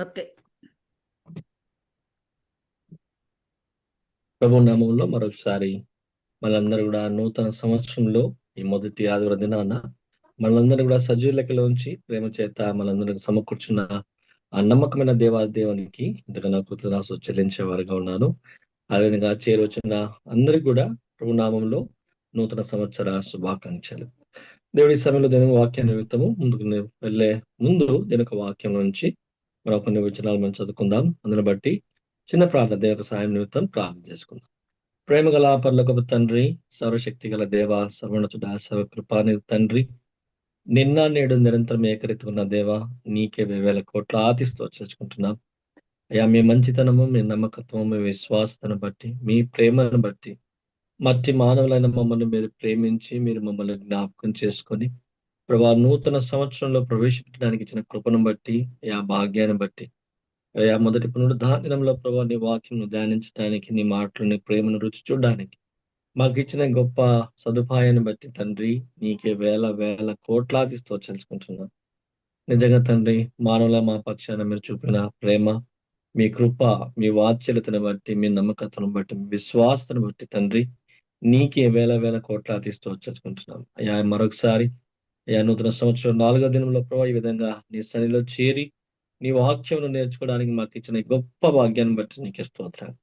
Okay. ప్రభు నామంలో మరొకసారి మనందరూ కూడా నూతన సంవత్సరంలో ఈ మొదటి ఆదివారం దినాన మనందరూ కూడా సజీవ లెక్కలోంచి ప్రేమ చేత మనందరికి సమకూర్చున్న ఆ నమ్మకమైన దేవాదేవునికి ఇంతకన్నా కృతజ్ఞతలు చెల్లించే వారుగా ఉన్నాను. అదేవిధంగా చేరొచ్చిన అందరికి కూడా ప్రభు నామంలో నూతన సంవత్సర శుభాకాంక్షలు. దేవుడి సమయంలో దేవుని వాక్య నిమిత్తము ముందుకు వెళ్ళే ముందు దీని యొక్క వాక్యం నుంచి మనం కొన్ని వచనాలు మనం చదువుకుందాం. అందుని బట్టి చిన్న ప్రార్థన దేవుని సహాయం నిమిత్తం ప్రార్థన చేసుకుందాం. ప్రేమ గల పరలోకపు తండ్రి, సర్వశక్తి గల దేవ, సర్వోన్నతుడా, సర్వకృపాని తండ్రి, నిన్న నేడు నిరంతరం ఏకరీతిగా ఉన్న దేవ, నీకే వేవేల కోట్ల స్తోత్రించుకుంటున్నాం. అయ్యా, మీ మంచితనము, మీ నమ్మకత్వము, మీ విశ్వాసతను బట్టి, మీ ప్రేమను బట్టి, మట్టి మానవులైన మమ్మల్ని మీరు ప్రేమించి, మీరు మమ్మల్ని జ్ఞాపకం చేసుకొని, ప్రభా నూతన సంవత్సరంలో ప్రవేశపెట్టడానికి ఇచ్చిన కృపను బట్టి, ఆ భాగ్యాన్ని బట్టి, అయ్యా మొదటి పునరుద్ధానంలో ప్రభా నీ వాక్యం ధ్యానించడానికి, నీ మాటలు, నీ ప్రేమను రుచి చూడడానికి మాకిచ్చిన గొప్ప సదుపాయాన్ని బట్టి తండ్రి, నీకే వేల వేల కోట్లాది స్తోత్రించుకుంటున్నాం. నిజంగా తండ్రి, మానవుల మా పక్షాన మీరు చూపిన ప్రేమ, మీ కృప, మీ వాత్సల్యతను బట్టి, మీ నమ్మకతను బట్టి, మీ విశ్వాసతను బట్టి తండ్రి, నీకే వేల వేల కోట్లాది స్తోత్రించుకుంటున్నాం. అయ్యా మరొకసారి అయ్యా నూతన సంవత్సరం 4వ దినంలో ప్రభావ ఈ విధంగా నీ సన్నిధిలో చేరి నీ వాక్యమును నేర్చుకోవడానికి మాకు ఇచ్చిన ఈ గొప్ప భాగ్యాన్ని బట్టి నీకే స్తోత్రాలు.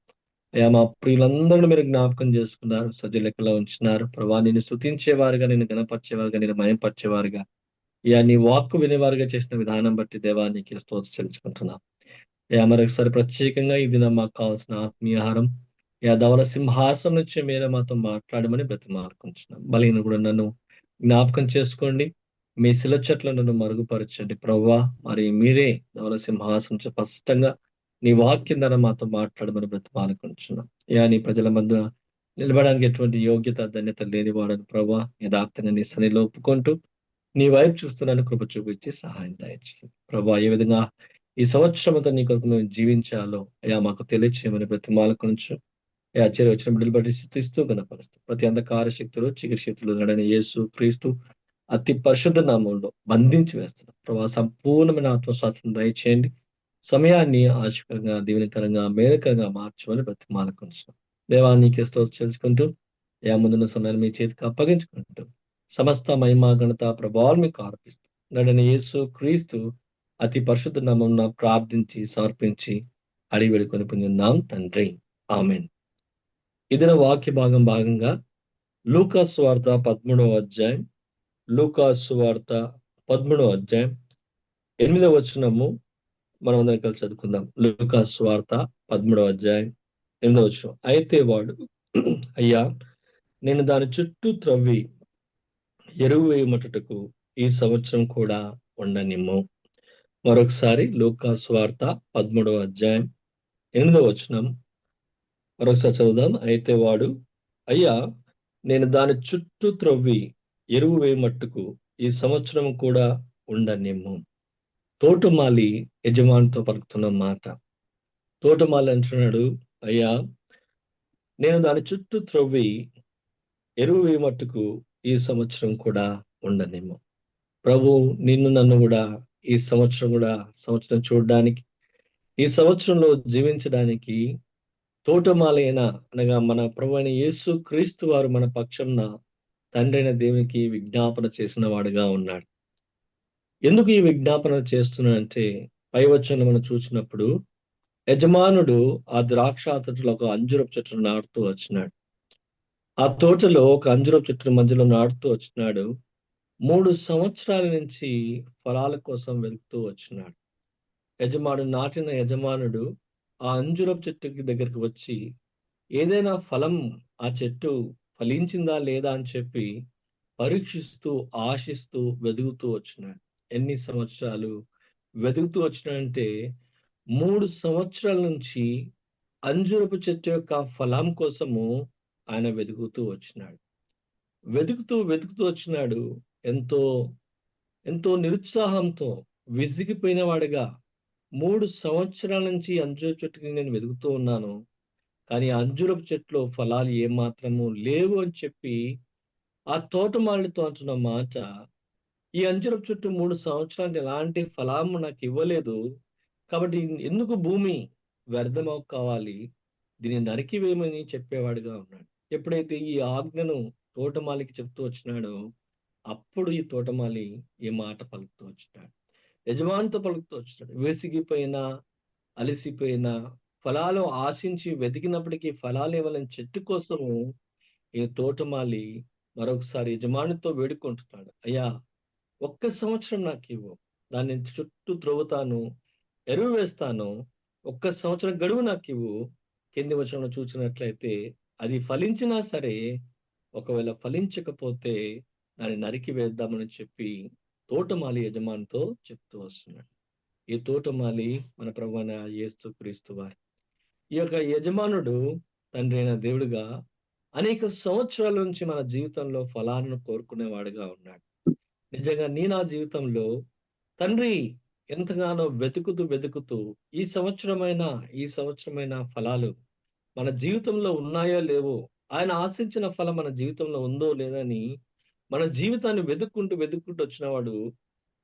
అయ్యా మా ప్రియులందరూ మీరు జ్ఞాపకం చేసుకున్నారు, సజ్జ లెక్కలో ఉంచినారు. ప్రభా నిన్ను స్తుతించేవారుగా, నిన్ను గణపరిచేవారుగా, నిన్ను మయంపరిచేవారుగా, అయ్యా నీ వాక్కు వినేవారుగా చేసిన విధానం బట్టి దేవా నీకే స్తోత్రం చెల్లించుకుంటున్నాం. అయ్యా మరొకసారి ప్రత్యేకంగా ఈ దినం మాకు కావాల్సిన ఆత్మీయ ఆహారం యా ధవల సింహాసనం నుంచి మీరే మాతో మాట్లాడమని బ్రతిమాలుకుంటున్నాం. బలహీన కూడా నన్ను జ్ఞాపకం చేసుకోండి. మీ శిల చెట్లు నన్ను మరుగుపరచండి ప్రవ్వా. మరి మీరే ధవల సింహాసనం నుంచి స్పష్టంగా నీ వాక్యం ద్వారా మాతో మాట్లాడమని బ్రతిమాలుకుంటున్నాం. యా నీ ప్రజల మధ్య నిలబడడానికి ఎటువంటి యోగ్యత ధన్యత లేని వాడని ప్రభా, యథార్థంగా నీ సన్నిధిలో ఒప్పుకుంటూ నీ వైపు చూస్తున్నాను, కృప చూపించి సహాయం దయచేయండి ప్రభా. ఏ విధంగా ఈ సంవత్సరం అంతా నీ కొరకు మేము జీవించాలో అయ్యా మాకు తెలియచేయమని బ్రతిమాలకుంటూ ఆశ్చర్య వచ్చిన బిడ్డలు బట్టి స్థుతిస్తూ కనపరుస్తూ ప్రతి అంధకార శక్తులు, చీకటి శక్తులు నడని యేసు క్రీస్తు అతి పరిశుద్ధ నామంలో బంధించి వేస్తున్నాం ప్రభా. సంపూర్ణమైన ఆత్మస్వాస్థ్యం దయచేయండి. సమయాన్ని ఆశకరంగా, దీవెనకరంగా, మేలుకరంగా మార్చమని బ్రతిమాలకుంటున్నాం. దేవానికి స్తోత్రం చెల్లించుకుంటూ ముందున్న సమయాన్ని మీ చేతికి అప్పగించుకుంటూ సమస్త మహిమ ఘనత ప్రభావాలు మీకు ఆర్పిస్తూ నడని యేసు క్రీస్తు అతి పరిశుద్ధ నామమున ప్రార్థించి సమర్పించి అడిగి వేడుకొని పొందున్నాం తండ్రి. ఆమేన్. ఇదిన వాక్య భాగంగా లూకాసు వార్త 13వ అధ్యాయం, లూకాసు వార్త 13వ అధ్యాయం 8వ వచనము మనం అందరం కలిసి చదువుకుందాం. లూకాసు వార్త 13వ అధ్యాయం 8వ వచనం. అయితే వాడు అయ్యా, నేను దాని చుట్టూ త్రవ్వి ఎరువు వేయమట్టుటకు ఈ సంవత్సరం కూడా ఉండనిమ్ము. మరొకసారి లూకాసు వార్త 13వ అధ్యాయం 8వ వచనం మరొకసారి చదువుదాం. అయితే వాడు అయ్యా, నేను దాని చుట్టూ త్రవ్వి ఎరువు వేయమట్టుకు ఈ సంవత్సరం కూడా ఉండనిమ్ము. తోటమాలి యజమానితో పలుకుతున్న మాట. తోటమాలి అంటున్నాడు, అయ్యా, నేను దాని చుట్టూ త్రవ్వి ఎరువు వేయమట్టుకు ఈ సంవత్సరం కూడా ఉండనిమ్ము. ప్రభు నిన్ను నన్ను కూడా ఈ సంవత్సరం కూడా సంవత్సరం చూడడానికి, ఈ సంవత్సరంలో జీవించడానికి తోటమాలైన అనగా మన ప్రభు అయిన యేసు క్రీస్తు వారు మన పక్షంన తండ్రి అయిన దేవునికి విజ్ఞాపన చేసిన వాడుగా ఉన్నాడు. ఎందుకు ఈ విజ్ఞాపన చేస్తున్నాడంటే, పై వచనంలో మనం చూసినప్పుడు యజమానుడు ఆ ద్రాక్ష తోటలో ఒక అంజూరపు చెట్టును నాటుతూ వచ్చినాడు. ఆ తోటలో ఒక అంజూరపు చెట్టు మధ్యలో నాటుతూ వచ్చినాడు. 3 సంవత్సరాల నుంచి ఫలాల కోసం వెతుకుతూ వచ్చినాడు. యజమానుడు ఆ అంజూరపు చెట్టుకి దగ్గరికి వచ్చి ఏదైనా ఫలం ఆ చెట్టు ఫలించిందా లేదా అని చెప్పి పరీక్షిస్తూ, ఆశిస్తూ, వెదుగుతూ వచ్చినాడు. ఎన్ని సంవత్సరాలు వెదుగుతూ వచ్చినాడంటే 3 సంవత్సరాల నుంచి అంజూరపు చెట్టు యొక్క ఫలం కోసము ఆయన వెదుగుతూ వచ్చినాడు. వెతుకుతూ వచ్చినాడు. ఎంతో, ఎంతో నిరుత్సాహంతో విసిగిపోయిన వాడిగా 3 సంవత్సరాల నుంచి అంజూరపు చెట్టుకి నేను వెతుకుతూ ఉన్నాను. కానీ ఆ అంజూరపు చెట్టులో ఫలాలు ఏమాత్రము లేవు అని చెప్పి ఆ తోటమాలితో అంటున్న మాట, ఈ అంజూరపు చెట్టు 3 సంవత్సరాలు ఎలాంటి ఫలము నాకు ఇవ్వలేదు. కాబట్టి ఎందుకు భూమి వ్యర్థం కావాలి, దీన్ని నరికివేయమని చెప్పేవాడుగా ఉన్నాడు. ఎప్పుడైతే ఈ ఆజ్ఞను తోటమాలికి చెప్తూ వచ్చినాడో, అప్పుడు ఈ తోటమాలి ఈ మాట పలుకుతూ వచ్చినాడు. యజమానితో పలుకుతూ వచ్చినాడు. విసిగిపోయిన, అలసిపోయిన, ఫలాలు ఆశించి వెతికినప్పటికీ ఫలాలు ఇవ్వలేని చెట్టు కోసము ఈ తోటమాలి మరొకసారి యజమానితో వేడుకుంటున్నాడు. అయ్యా, ఒక్క సంవత్సరం నాకివ్వు. దాన్ని చుట్టూ త్రవ్వుతాను, ఎరువు వేస్తాను. ఒక్క సంవత్సరం గడువు నాకివ్వు. కింది వచనంలో చూసినట్లయితే అది ఫలించినా సరే, ఒకవేళ ఫలించకపోతే దాన్ని నరికి వేద్దామని చెప్పి తోటమాలి యజమానితో చెప్తూ వస్తున్నాడు. ఈ తోటమాలి మన ప్రభువైన యేసుక్రీస్తు వారు. ఈ యొక్క యజమానుడు తండ్రి అయిన దేవుడుగా అనేక సంవత్సరాల నుంచి మన జీవితంలో ఫలాలను కోరుకునేవాడుగా ఉన్నాడు. నిజంగా నా జీవితంలో తండ్రి ఎంతగానో వెతుకుతూ ఈ సంవత్సరమైన ఫలాలు మన జీవితంలో ఉన్నాయో లేవో, ఆయన ఆశించిన ఫలం మన జీవితంలో ఉందో లేదని మన జీవితాన్ని వెతుక్కుంటూ వచ్చినవాడు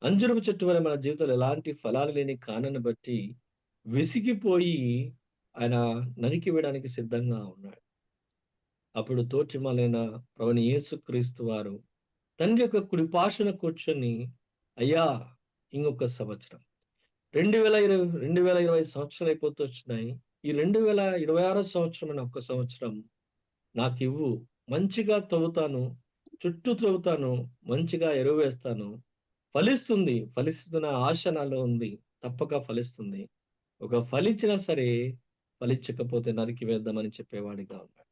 అంజూరపు చెట్టు వలె మన జీవితంలో ఎలాంటి ఫలాలు లేని కానాన్ని బట్టి విసిగిపోయి ఆయన నరికివేయడానికి సిద్ధంగా ఉన్నాడు. అప్పుడు తోటిమాలైన ప్రభువైన యేసుక్రీస్తు వారు తండ్రి యొక్క కుడి పార్శ్వన కూర్చొని, అయ్యా, ఇంకొక సంవత్సరం 2020 సంవత్సరాలు అయిపోతూ వచ్చినాయి. ఈ 2026 సంవత్సరమైన ఒక్క సంవత్సరం నాకివ్వు. మంచిగా తవ్వుతాను, చుట్టూ త్రవ్వుతాను, మంచిగా ఎరువు వేస్తాను. ఫలిస్తున్న ఆశ నాలో ఉంది. తప్పక ఫలిస్తుంది. ఫలించినా సరే, ఫలించకపోతే నరికి వేద్దామని చెప్పేవాడిగా ఉన్నాడు.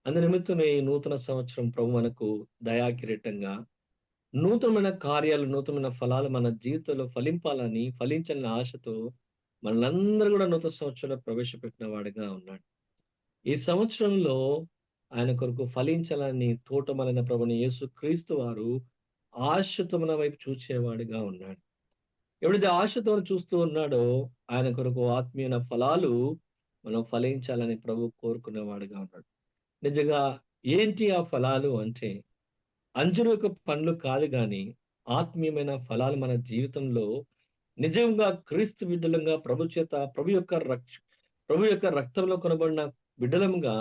అందునిమిత్తమే ఈ నూతన సంవత్సరం ప్రభు మనకు దయా కిరీటంగా నూతనమైన కార్యాలు, నూతనమైన ఫలాలు మన జీవితంలో ఫలించాలని ఆశతో మనలందరూ కూడా నూతన సంవత్సరంలో ప్రవేశపెట్టిన వాడిగా ఉన్నాడు. ఈ సంవత్సరంలో ఆయన కొరకు ఫలించాలని తోటమాలిన ప్రభువైన యేసుక్రీస్తు వారు ఆశతో మన వైపు చూచేవాడిగా ఉన్నాడు. ఎవడైతే ఆశతో చూస్తూ ఉన్నాడో ఆయన కొరకు ఆత్మీయ ఫలాలు మనం ఫలించాలని ప్రభు కోరుకునేవాడిగా ఉన్నాడు. నిజంగా ఏంటి ఆ ఫలాలు అంటే, అంజూరు యొక్క పండ్లు కాదు గాని, ఆత్మీయమైన ఫలాలు మన జీవితంలో నిజంగా క్రీస్తు బిడ్డలంగా ప్రభు యొక్క రక్తంలో కొనబడిన బిడ్డలముగా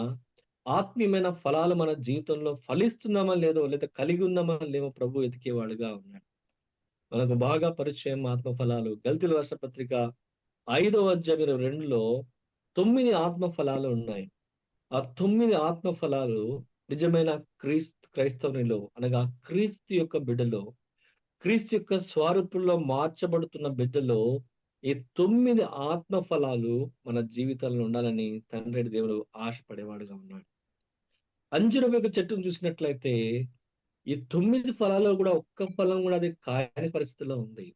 ఆత్మీయమైన ఫలాలు మన జీవితంలో ఫలిస్తున్నామా లేదో, లేదా కలిగి ఉన్నామా లేమో ప్రభు ఎతికేవాడుగా ఉన్నాడు. మనకు బాగా పరిచయం ఆత్మ ఫలాలు. గల్తీయుల రాసిన పత్రిక 5వ అధ్యాయం 22లో 9 ఆత్మ ఫలాలు ఉన్నాయి. ఆ 9 ఆత్మ ఫలాలు నిజమైన క్రైస్తవునిలో, అనగా క్రీస్తు యొక్క బిడ్డలో, క్రీస్తు యొక్క స్వరూపంలో మార్చబడుతున్న బిడ్డలో ఈ 9 ఆత్మ ఫలాలు మన జీవితాల్లో ఉండాలని తండ్రి దేవుడు ఆశపడేవాడుగా ఉన్నాడు. అంజూరపు యొక్క చెట్టును చూసినట్లయితే ఈ 9 ఫలాల్లో కూడా ఒక్క ఫలం కూడా అది కాయని పరిస్థితిలో ఉంది.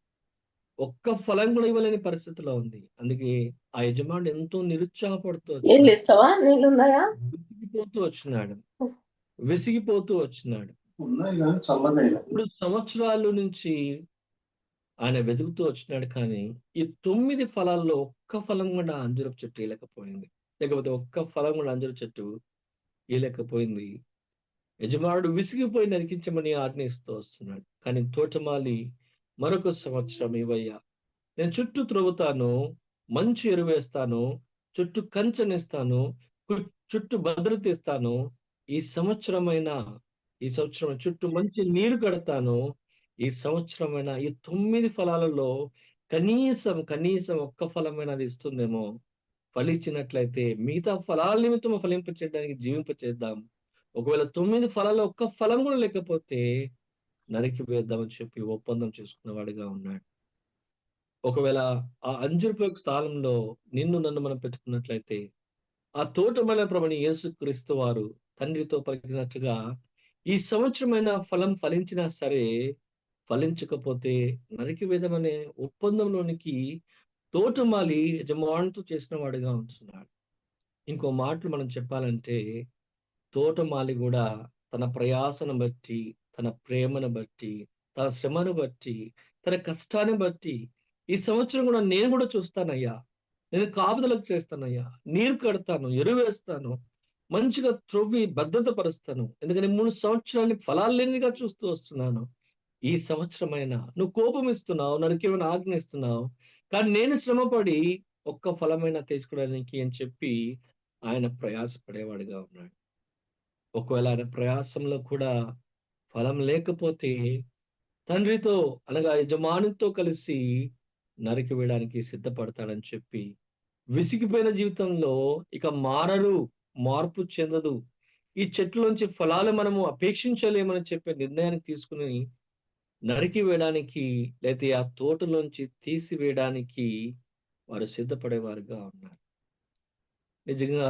ఒక్క ఫలం కూడా ఇవ్వలేని పరిస్థితిలో ఉంది. అందుకే ఆ యజమానుడు ఎంతో నిరుత్సాహపడుతూ నీళ్ళు వచ్చినాడు. ఇస్తావా? నీళ్ళున్నాయా? విసిగిపోతూ వచ్చినాడు. ఉన్నాయి కానీ చల్లగా 3 సంవత్సరాల నుంచి ఆయన వెతుకుతూ వచ్చినాడు. కానీ ఈ 9 ఫలాల్లో ఒక్క ఫలం కూడా అంజూరపు చెట్టు ఇయలేకపోయింది. లేకపోతే ఒక్క ఫలం కూడా అంజూరపు చెట్టు ఇయలేకపోయింది. యజమానుడు విసిగిపోయి నరికించమని ఆజ్ఞయిస్తూ వస్తున్నాడు. కానీ తోటమాలి మరొక సంవత్సరం ఇవయ్యా, నేను చుట్టూ త్రవ్వుతాను, మంచి ఎరువేస్తాను, చుట్టూ కంచెనిస్తాను, చుట్టూ భద్రత ఇస్తాను. ఈ సంవత్సరం చుట్టూ మంచి నీరు కడతాను. ఈ సంవత్సరమైన ఈ 9 ఫలాలలో కనీసం ఒక్క ఫలమైన అది ఇస్తుందేమో. ఫలించినట్లయితే మిగతా ఫలాల నిమిత్తం ఫలింపచేయడానికి జీవింపచేద్దాం. ఒకవేళ 9 ఫలాల్లో ఒక్క ఫలం కూడా లేకపోతే నరికి వేద్దామని చెప్పి ఒప్పందం చేసుకున్నవాడిగా ఉన్నాడు. ఒకవేళ ఆ అంజూరపు యొక్క స్థానంలో నన్ను మనం పెట్టుకున్నట్లయితే, ఆ తోటమాలి ప్రభువైన యేసుక్రీస్తు వారు తండ్రితో పలికినట్టుగా ఈ సంవత్సరమైన ఫలం ఫలించినా సరే, ఫలించకపోతే నరికివేదమనే ఒప్పందంలోనికి తోటమాలి యజమానితో చేసిన వాడిగా ఉంటున్నాడు. ఇంకో మాటలు మనం చెప్పాలంటే, తోటమాలి కూడా తన ప్రయాసను బట్టి, తన ప్రేమను బట్టి, తన శ్రమను బట్టి, తన కష్టాన్ని బట్టి ఈ సంవత్సరం కూడా నేను కూడా చూస్తానయ్యా, నేను కాపుదలకు చేస్తానయ్యా, నీరు కడతాను, ఎరువేస్తాను, మంచిగా త్రవ్వి భద్రత పరుస్తాను. ఎందుకంటే 3 సంవత్సరాలు ఫలాలు లేనిగా చూస్తూ వస్తున్నాను. ఈ సంవత్సరమైనా నువ్వు కోపం ఇస్తున్నావు, నరికేమైనా ఆజ్ఞ ఇస్తున్నావు. కానీ నేను శ్రమపడి ఒక్క ఫలమైనా తీసుకోవడానికి అని చెప్పి ఆయన ప్రయాసపడేవాడుగా ఉన్నాడు. ఒకవేళ ఆయన ప్రయాసంలో కూడా ఫలం లేకపోతే తండ్రితో అనగా యజమానితో కలిసి నరికి వేయడానికి సిద్ధపడతాడని చెప్పి, విసిగిపోయిన జీవితంలో ఇక మారరు, మార్పు చెందదు. ఈ చెట్టులోంచి ఫలాలు మనము అపేక్షించలేమని చెప్పే నిర్ణయాన్ని తీసుకొని నరికి వేయడానికి లేతే ఆ తోటలోంచి తీసివేయడానికి వారు సిద్ధపడేవారుగా ఉన్నారు. నిజంగా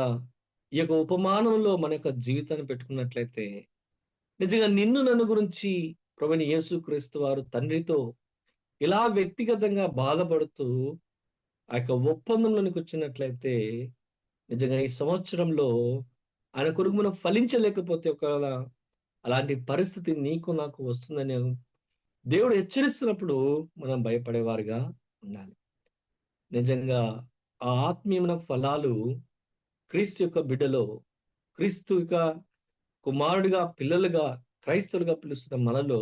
ఈ యొక్క ఉపమానంలో మన యొక్క జీవితాన్ని పెట్టుకున్నట్లయితే, నిజంగా నిన్ను నన్ను గురించి ప్రభువైన యేసుక్రీస్తు వారు తండ్రితో ఇలా వ్యక్తిగతంగా బాధపడుతూ ఆ యొక్క ఒప్పందంలోనికొచ్చినట్లయితే, నిజంగా ఈ సంవత్సరంలో ఆయన కొరకు మనం ఫలించలేకపోతే ఒకవేళ అలాంటి పరిస్థితి నీకు నాకు వస్తుందని దేవుడు హెచ్చరిస్తున్నప్పుడు మనం భయపడేవారుగా ఉండాలి. నిజంగా ఆ ఆత్మీయమైన ఫలాలు క్రీస్తు యొక్క బిడ్డలో, క్రీస్తు యొక్క కుమారుడిగా, పిల్లలుగా, క్రైస్తవులుగా పిలుస్తున్న మనలో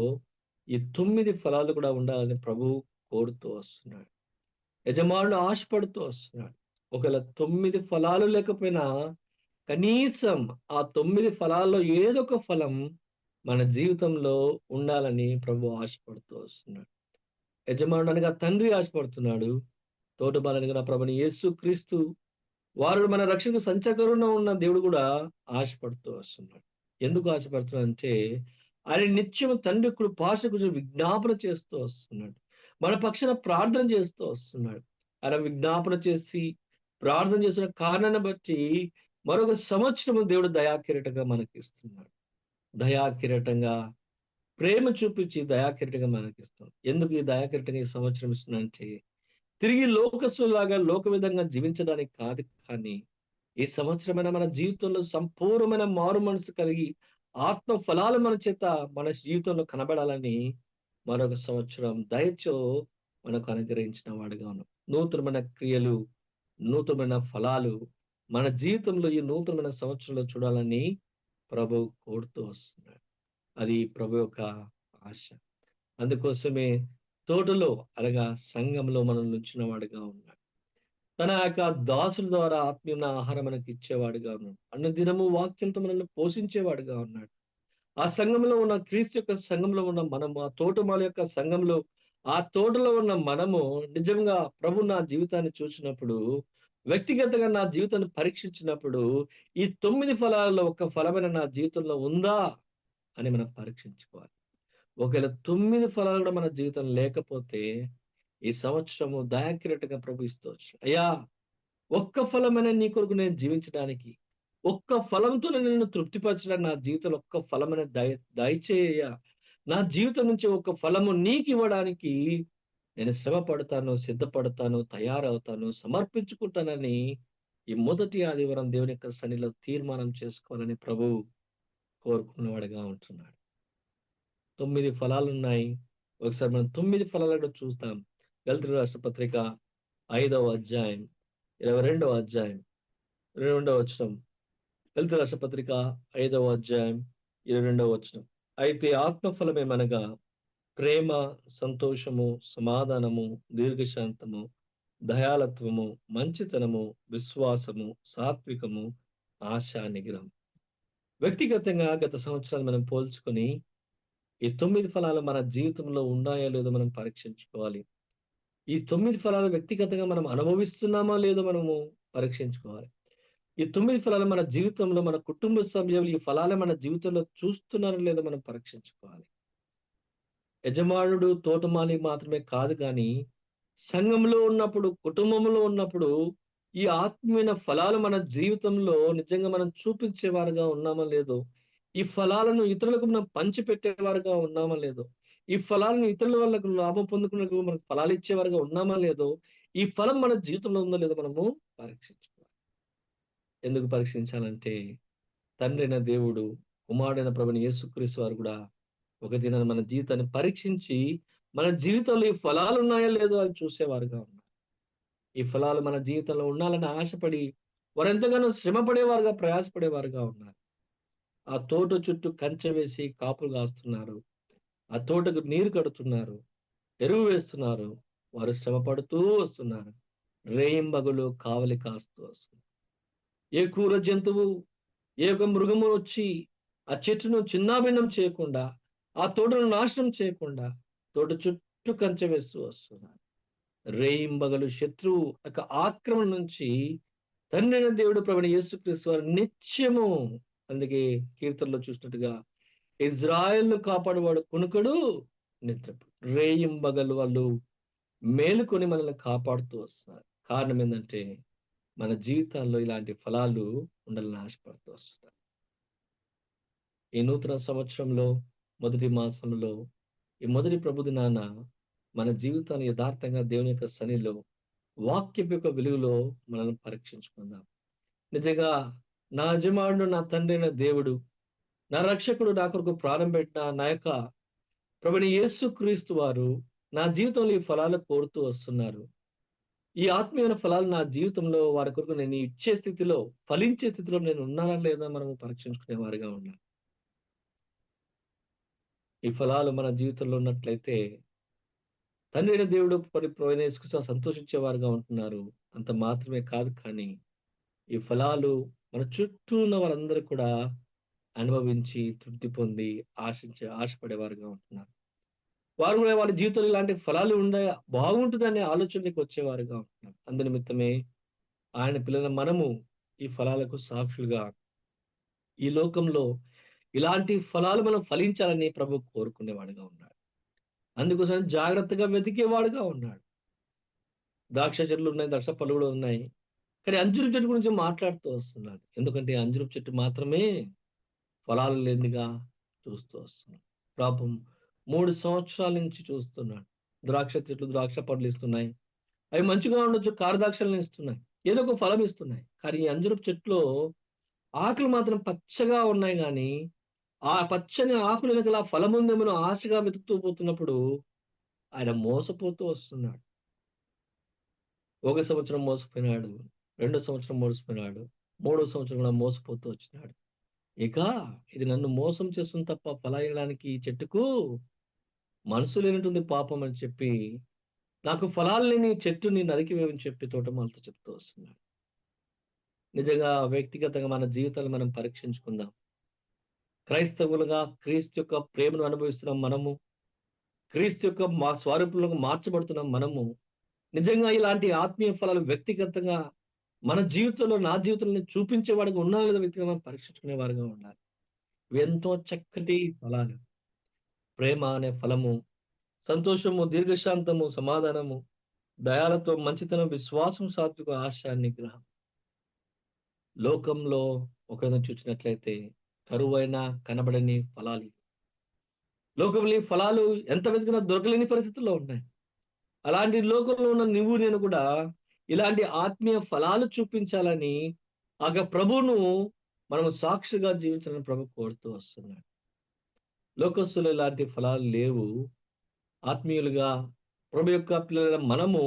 ఈ 9 ఫలాలు కూడా ఉండాలని ప్రభువు కోరుతూ వస్తున్నాడు. యజమానుడు ఆశపడుతూ వస్తున్నాడు. ఒకవేళ 9 ఫలాలు లేకపోయినా కనీసం ఆ 9 ఫలాల్లో ఏదో ఒక ఫలం మన జీవితంలో ఉండాలని ప్రభువు ఆశపడుతూ వస్తున్నాడు. యజమానుడు అనగా తండ్రి ఆశపడుతున్నాడు. తోటమాలి అనగా ప్రభువైన యేసుక్రీస్తు వారు మన రక్షణకు సంచకరుణ ఉన్న దేవుడు కూడా ఆశపడుతూ వస్తున్నాడు. ఎందుకు ఆశపడుతున్నాడంటే ఆయన నిత్యం తండ్రి కృపాశకు విజ్ఞాపన చేస్తూ వస్తున్నాడు. మన పక్షాన ప్రార్థన చేస్తూ వస్తున్నాడు. ఆయన విజ్ఞాపన చేసి ప్రార్థన చేసిన కారణాన్ని బట్టి మరొక సంవత్సరము దేవుడు దయాకిరీటంగా మనకి ఇస్తున్నాడు. దయాకిరీటంగా ప్రేమ చూపించి దయాకిరీటంగా మనకి ఇస్తున్నాడు. ఎందుకు ఈ దయాకిరీటంగా ఈ సంవత్సరం ఇస్తున్నాడంటే తిరిగి లోకస్తులాగా లోక విధంగా జీవించడానికి కాదు, కానీ ఈ సంవత్సరమైన మన జీవితంలో సంపూర్ణమైన మారు మనసు కలిగి ఆత్మ ఫలాలు మన చేత మన జీవితంలో కనబడాలని మరొక సంవత్సరం దయచో మనకు అనుగ్రహించిన వాడుగా ఉన్నాం. నూతనమైన క్రియలు, నూతనమైన ఫలాలు మన జీవితంలో ఈ నూతనమైన సంవత్సరంలో చూడాలని ప్రభు కోరుతూ వస్తున్నాడు. అది ప్రభు యొక్క ఆశ. అందుకోసమే తోటలో అనగా సంఘంలో మనం నుంచిన వాడుగా ఉన్నాడు. తన యొక్క దాసుల ద్వారా ఆత్మీయమైన ఆహారం మనకి ఇచ్చేవాడుగా ఉన్నాడు. అన్న దినము వాక్యంతో మనల్ని పోషించేవాడుగా ఉన్నాడు. ఆ సంఘంలో ఉన్న క్రీస్తు యొక్క సంఘంలో ఉన్న మనము, ఆ తోటమాల యొక్క సంఘంలో ఆ తోటలో ఉన్న మనము నిజంగా ప్రభు నా జీవితాన్ని చూసినప్పుడు, వ్యక్తిగతంగా నా జీవితాన్ని పరీక్షించినప్పుడు, ఈ 9 ఫలాలలో ఒక ఫలమైన నా జీవితంలో ఉందా అని మనం పరీక్షించుకోవాలి. ఒకవేళ 9 ఫలాలు కూడా మన జీవితంలో లేకపోతే ఈ సంవత్సరము దయాకిరీటంగా ప్రభు ఇస్తూ వచ్చాడు. అయ్యా, ఒక్క ఫలమైన నీ కొరకు నేను జీవించడానికి, ఒక్క ఫలంతో నిన్ను తృప్తిపరచడానికి నా జీవితంలో ఒక్క ఫలమైన దయచేయ. నా జీవితం నుంచి ఒక ఫలము నీకు ఇవ్వడానికి నేను శ్రమ పడతాను, సిద్ధపడతాను, తయారవుతాను, సమర్పించుకుంటానని ఈ మొదటి ఆదివారం దేవుని యొక్క సన్నిధిలో తీర్మానం చేసుకోవాలని ప్రభు కోరుకున్నవాడుగా ఉంటున్నాడు. 9 ఫలాలున్నాయి. ఒకసారి మనం 9 ఫలాలు కూడా చూస్తాం. గలతీ రాష్ట్ర పత్రిక 5వ అధ్యాయం 22వ అధ్యాయం 22వ వచనం. గలతీ రాష్ట్ర పత్రిక 5వ అధ్యాయం 22వ వచనం. అయితే ఆత్మఫలమేమనగా ప్రేమ, సంతోషము, సమాధానము, దీర్ఘశాంతము, దయాళత్వము, మంచితనము, విశ్వాసము, సాత్వికము, ఆశా నిగ్రహం. వ్యక్తిగతంగా గత సంవత్సరాలు మనం పోల్చుకొని ఈ 9 ఫలాలు మన జీవితంలో ఉన్నాయో లేదో మనం పరీక్షించుకోవాలి. ఈ 9 ఫలాలు వ్యక్తిగతంగా మనం అనుభవిస్తున్నామో లేదో మనము పరీక్షించుకోవాలి. ఈ 9 ఫలాలు మన జీవితంలో మన కుటుంబ సభ్యులు ఈ ఫలాలు మన జీవితంలో చూస్తున్నారో లేదో మనం పరీక్షించుకోవాలి. యజమానుడు, తోటమాలి మాత్రమే కాదు కానీ సంఘంలో ఉన్నప్పుడు, కుటుంబంలో ఉన్నప్పుడు ఈ ఆత్మీయమైన ఫలాలు మన జీవితంలో నిజంగా మనం చూపించేవారుగా ఉన్నామో లేదో, ఈ ఫలాలను ఇతరులకు మనం పంచిపెట్టేవారుగా ఉన్నామో లేదో, ఈ ఫలాలను ఇతరుల వాళ్ళకు లాభం పొందుకున్నకు మనకు ఫలాలు ఇచ్చేవారుగా ఉన్నామా లేదో, ఈ ఫలం మన జీవితంలో ఉందో లేదో మనము పరీక్షించుకోవాలి. ఎందుకు పరీక్షించాలంటే తండ్రైన దేవుడు, కుమారుడైన ప్రభువైన యేసుక్రీస్తు వారు కూడా ఒక దినాన మన జీవితాన్ని పరీక్షించి మన జీవితంలో ఈ ఫలాలు ఉన్నాయో లేదో అని చూసేవారుగా ఉన్నారు. ఈ ఫలాలు మన జీవితంలో ఉండాలని ఆశపడి వారు ఎంతగానో శ్రమ పడేవారుగా, ప్రయాసపడేవారుగా ఉన్నారు. ఆ తోట చుట్టూ కంచె వేసి కాపులు కాస్తున్నారు. ఆ తోటకు నీరు కడుతున్నారు, ఎరువు వేస్తున్నారు, వారు శ్రమ పడుతూ వస్తున్నారు. రేయింబగలు కావలి కాస్తూ వస్తున్నారు. ఏ క్రూర జంతువు, ఏ ఒక మృగము వచ్చి ఆ చెట్టును చిన్నాభిన్నం చేయకుండా, ఆ తోటను నాశనం చేయకుండా తోట చుట్టూ కంచె వేస్తూ వస్తున్నారు. రేయింబగలు శత్రువు యొక్క ఆక్రమణ నుంచి తండ్రి అయిన దేవుడు ప్రభువైన యేసుక్రీస్తు వారు నిత్యము, అందుకే కీర్తనలో చూసినట్టుగా ఇజ్రాయెల్‌ను కాపాడువాడు కునుకడు, నిద్రపోడు. రేయింబగలు వాళ్ళు మేలుకొని మనల్ని కాపాడుతూ వస్తున్నారు. కారణం ఏందంటే మన జీవితాల్లో ఇలాంటి ఫలాలు ఉండాలని ఆశపడుతూ వస్తున్నారు. ఈ నూతన సంవత్సరంలో మొదటి మాసంలో ఈ మొదటి ప్రభు దినాన మన జీవితాన్ని యథార్థంగా దేవుని యొక్క సన్నిధిలో వాక్యపు యొక్క వెలుగులో మనల్ని పరీక్షించుకుందాం. నిజంగా నా యజమానుడు, నా తండ్రి అయిన దేవుడు, నా రక్షకుడు నా కొరకు ప్రాణం పెట్టిన నా యొక్క ప్రభువైన యేసుక్రీస్తు వారు నా జీవితంలో ఈ ఫలాలు కోరుతూ వస్తున్నారు. ఈ ఆత్మీయమైన ఫలాలు నా జీవితంలో వారి కొరకు నేను ఇచ్చే స్థితిలో, ఫలించే స్థితిలో నేను ఉన్నానా లేదా మనము పరీక్షించుకునే వారిగా ఉండాలి. ఈ ఫలాలు మన జీవితంలో ఉన్నట్లయితే తండ్రి అయిన దేవుడు ప్రభువైన యేసుక్రీస్తు సంతోషించే వారుగా ఉంటున్నారు. అంత మాత్రమే కాదు, కానీ ఈ ఫలాలు మన చుట్టూ ఉన్న వారందరూ కూడా అనుభవించి తృప్తి పొంది ఆశపడేవారుగా ఉంటున్నారు. వారు కూడా వాళ్ళ జీవితంలో ఇలాంటి ఫలాలు బాగుంటుందనే ఆలోచనకి వచ్చేవారుగా ఉంటున్నారు. అందు నిమిత్తమే ఆయన పిల్లల మనము ఈ ఫలాలకు సాక్షులుగా ఈ లోకంలో ఇలాంటి ఫలాలు మనం ఫలించాలని ప్రభు కోరుకునేవాడుగా ఉన్నాడు. అందుకోసం జాగ్రత్తగా వెతికేవాడుగా ఉన్నాడు. ద్రాక్ష చెట్లు ఉన్నాయి, ద్రాక్ష పళ్ళు కూడా ఉన్నాయి, కానీ అంజూరపు చెట్టు గురించి మాట్లాడుతూ వస్తున్నాడు. ఎందుకంటే అంజూరపు చెట్టు మాత్రమే ఫలాలు లేనిదిగా చూస్తూ వస్తున్నాడు. పాపం 3 సంవత్సరాల నుంచి చూస్తున్నాడు. ద్రాక్ష చెట్లు ద్రాక్ష పళ్ళు ఇస్తున్నాయి, అవి మంచిగా ఉండొచ్చు, కారద్రాక్షలను ఇస్తున్నాయి, ఏదో ఒక ఫలం ఇస్తున్నాయి. కానీ ఈ అంజూరపు చెట్టులో ఆకులు మాత్రం పచ్చగా ఉన్నాయి, కానీ ఆ పచ్చని ఆకుల వెనకాల ఫలం ఉందేమో ఆశగా వెతుకుతూ పోతున్నప్పుడు ఆయన మోసపోతూ వస్తున్నాడు. ఒక సంవత్సరం మోసపోయినాడు, 2 సంవత్సరం మోసపోయినాడు, 3 సంవత్సరం కూడా మోసపోతూ వచ్చినాడు. ఇక ఇది నన్ను మోసం చేస్తుంది తప్ప ఫలాయడానికి ఈ చెట్టుకు మనసు లేనటువంటి పాపం అని చెప్పి, నాకు ఫలాలు లేని చెట్టుని నరికివేయని చెప్పి తోటమాలతో చెప్తూ వస్తున్నాడు. నిజంగా వ్యక్తిగతంగా మన జీవితాలు మనం పరీక్షించుకుందాం. క్రైస్తవులుగా క్రీస్తు యొక్క ప్రేమను అనుభవిస్తున్నాం మనము, క్రీస్తు యొక్క మా స్వరూపంలోకి మార్చబడుతున్నాం మనము. నిజంగా ఇలాంటి ఆత్మీయ ఫలాలు వ్యక్తిగతంగా మన జీవితంలో, నా జీవితంలో చూపించేవాడిగా ఉన్నా లేదా వ్యక్తిగా మనం పరీక్షించుకునే వారుగా ఉండాలి. ఇవి ఎంతో చక్కటి ఫలాలు. ప్రేమ అనే ఫలము, సంతోషము, దీర్ఘశాంతము, సమాధానము, దయాలతో మంచితనం, విశ్వాసం, సాత్విక, ఆశ, నిగ్రహం. లోకంలో ఒకరిని చూసినట్లయితే కరువైన కనబడని ఫలాలు. లోకంలో ఈ ఫలాలు ఎంత వెతికినా దొరకలేని పరిస్థితుల్లో ఉన్నాయి. అలాంటి లోకంలో ఉన్న నువ్వు నేను కూడా ఇలాంటి ఆత్మీయ ఫలాలు చూపించాలని ప్రభువును మనము సాక్షిగా జీవించాలని ప్రభు కోరుతూ వస్తున్నాడు. లోకస్తులు ఇలాంటి ఫలాలు లేవు. ఆత్మీయులుగా ప్రభు యొక్క పిల్లల మనము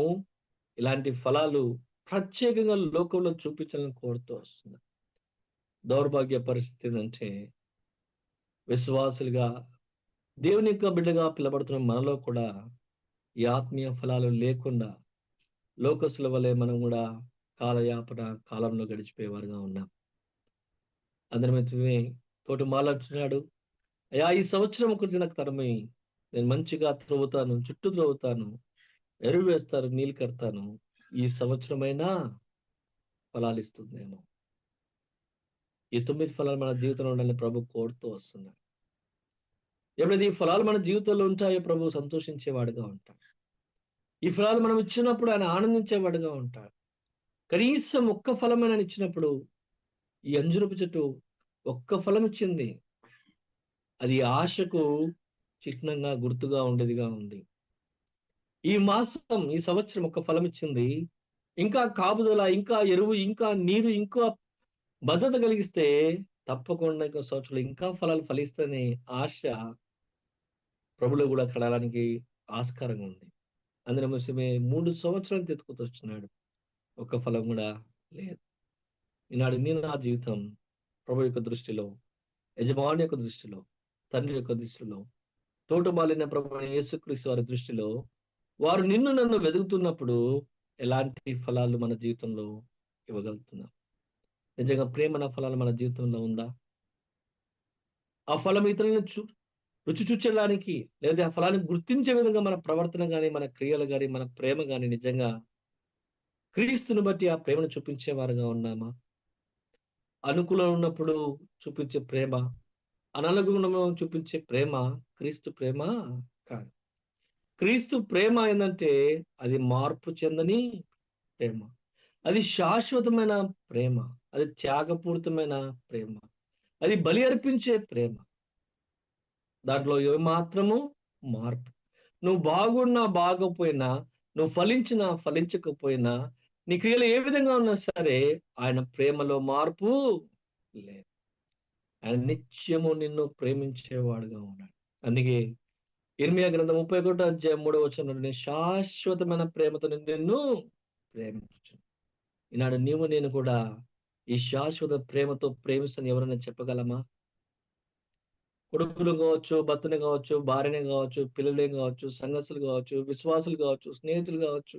ఇలాంటి ఫలాలు ప్రత్యేకంగా లోకంలో చూపించాలని కోరుతూ వస్తున్నాడు. దౌర్భాగ్య పరిస్థితి ఏంటంటే విశ్వాసులుగా దేవుని యొక్క బిడ్డగా పిలబడుతున్న మనలో కూడా ఈ ఆత్మీయ ఫలాలు లేకుండా లోకస్తుల వలె మనం కూడా కాలయాపన కాలంలో గడిచిపోయేవారుగా ఉన్నాం. అందరమే తోటి మాట్లాడుతున్నాడు, అయ్యా ఈ సంవత్సరం గురించి నాకు తరమి, నేను మంచిగా త్రవ్వుతాను, చుట్టూ త్రవ్వుతాను, ఎరువు వేస్తాను, నీళ్ళు కడతాను, ఈ సంవత్సరమైనా ఫలాలు ఇస్తుందేమో. ఈ 9 ఫలాలు మన జీవితంలో ఉండాలని ప్రభు కోరుతూ వస్తున్నాడు. ఎప్పుడైతే ఈ ఫలాలు మన జీవితంలో ఉంటాయో ప్రభు సంతోషించేవాడుగా ఉంటాడు. ఈ ఫలాలు మనం ఇచ్చినప్పుడు ఆయన ఆనందించేవాడుగా ఉంటాడు. కనీసం ఒక్క ఫలమైన ఇచ్చినప్పుడు ఈ అంజురపు చెట్టు ఒక్క ఫలం ఇచ్చింది, అది ఆశకు చిహ్నంగా గుర్తుగా ఉండేదిగా ఉంది. ఈ మాసం, ఈ సంవత్సరం ఒక్క ఫలం ఇచ్చింది. ఇంకా కాపుదల, ఇంకా ఎరువు, ఇంకా నీరు, ఇంకా భద్రత కలిగిస్తే తప్పకుండా ఇంకో సంవత్సరంలో ఇంకా ఫలాలు ఫలిస్తేనే ఆశ ప్రభులో కూడా కలడానికి ఆస్కారంగా ఉంది. అందులో ముసమే 3 సంవత్సరాలు తెచ్చుకుంటూ వచ్చినాడు, ఒక్క ఫలం కూడా లేదు. ఈనాడు నేను నా జీవితం ప్రభు యొక్క దృష్టిలో, యజమాని యొక్క దృష్టిలో, తండ్రి యొక్క దృష్టిలో, తోటమాలిన ప్రభు యేసుక్రీస్తు వారి దృష్టిలో వారు నిన్ను నన్ను వెతుకుతున్నప్పుడు ఎలాంటి ఫలాలు మన జీవితంలో ఇవ్వగలుగుతున్నాం? నిజంగా ప్రేమ అన్న ఫలాలు మన జీవితంలో ఉందా? ఆ ఫలం ఇతరులను రుచి చూచడానికి, లేదా ఆ ఫలాన్ని గుర్తించే విధంగా మన ప్రవర్తన గాని, మన క్రియలు గాని, మన ప్రేమ గాని నిజంగా క్రీస్తుని బట్టి ఆ ప్రేమను చూపించేవారుగా ఉన్నామా? అనుకూలం ఉన్నప్పుడు చూపించే ప్రేమ, అననుగుణంలో చూపించే ప్రేమ క్రీస్తు ప్రేమ కాదు. క్రీస్తు ప్రేమ ఏందంటే అది మార్పు చెందని ప్రేమ. అది శాశ్వతమైన ప్రేమ. అది త్యాగపూరితమైన ప్రేమ. అది బలి అర్పించే ప్రేమ. దాంట్లో ఏమాత్రము మార్పు. నువ్వు బాగున్నా, బాగోపోయినా, నువ్వు ఫలించినా, ఫలించకపోయినా, నీ క్రియలు ఏ విధంగా ఉన్నా సరే, ఆయన ప్రేమలో మార్పు లేదు. ఆయన నిత్యము నిన్ను ప్రేమించేవాడుగా ఉన్నాడు. అందుకే ఇర్మియా గ్రంథం 31 అధ్యాయం 3వ వచనంలో నేను శాశ్వతమైన ప్రేమతో నిన్ను ప్రేమించుచున్నాను. ఈనాడు నీవు నేను కూడా ఈ శాశ్వత ప్రేమతో ప్రేమిస్తాను ఎవరైనా చెప్పగలమా? కొడుకులు కావచ్చు, భర్తని కావచ్చు, భార్యని కావచ్చు, పిల్లలే కావచ్చు, సంఘస్థులు కావచ్చు, విశ్వాసులు కావచ్చు, స్నేహితులు కావచ్చు,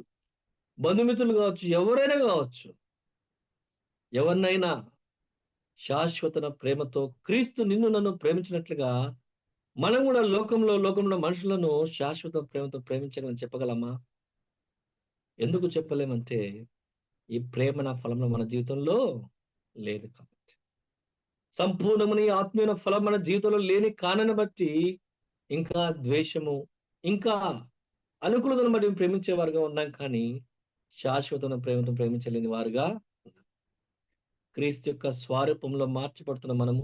బంధుమిత్రులు కావచ్చు, ఎవరైనా కావచ్చు. ఎవరినైనా శాశ్వత ప్రేమతో క్రీస్తు నిన్ను నన్ను ప్రేమించినట్లుగా మనం కూడా లోకంలో మనుషులను శాశ్వత ప్రేమతో ప్రేమించగలని చెప్పగలమా? ఎందుకు చెప్పలేమంటే ఈ ప్రేమ నా ఫలంలో మన జీవితంలో లేదు కాబట్టి. సంపూర్ణమని ఆత్మీయ ఫలం మన జీవితంలో లేని కారణాన్ని బట్టి ఇంకా ద్వేషము, ఇంకా అనుకూలతను బట్టి ప్రేమించేవారుగా ఉన్నాం కానీ, శాశ్వతమైన ప్రేమతో ప్రేమించలేని వారుగా ఉన్నాం. క్రీస్తు యొక్క స్వరూపంలో మార్చబడుతున్న మనము,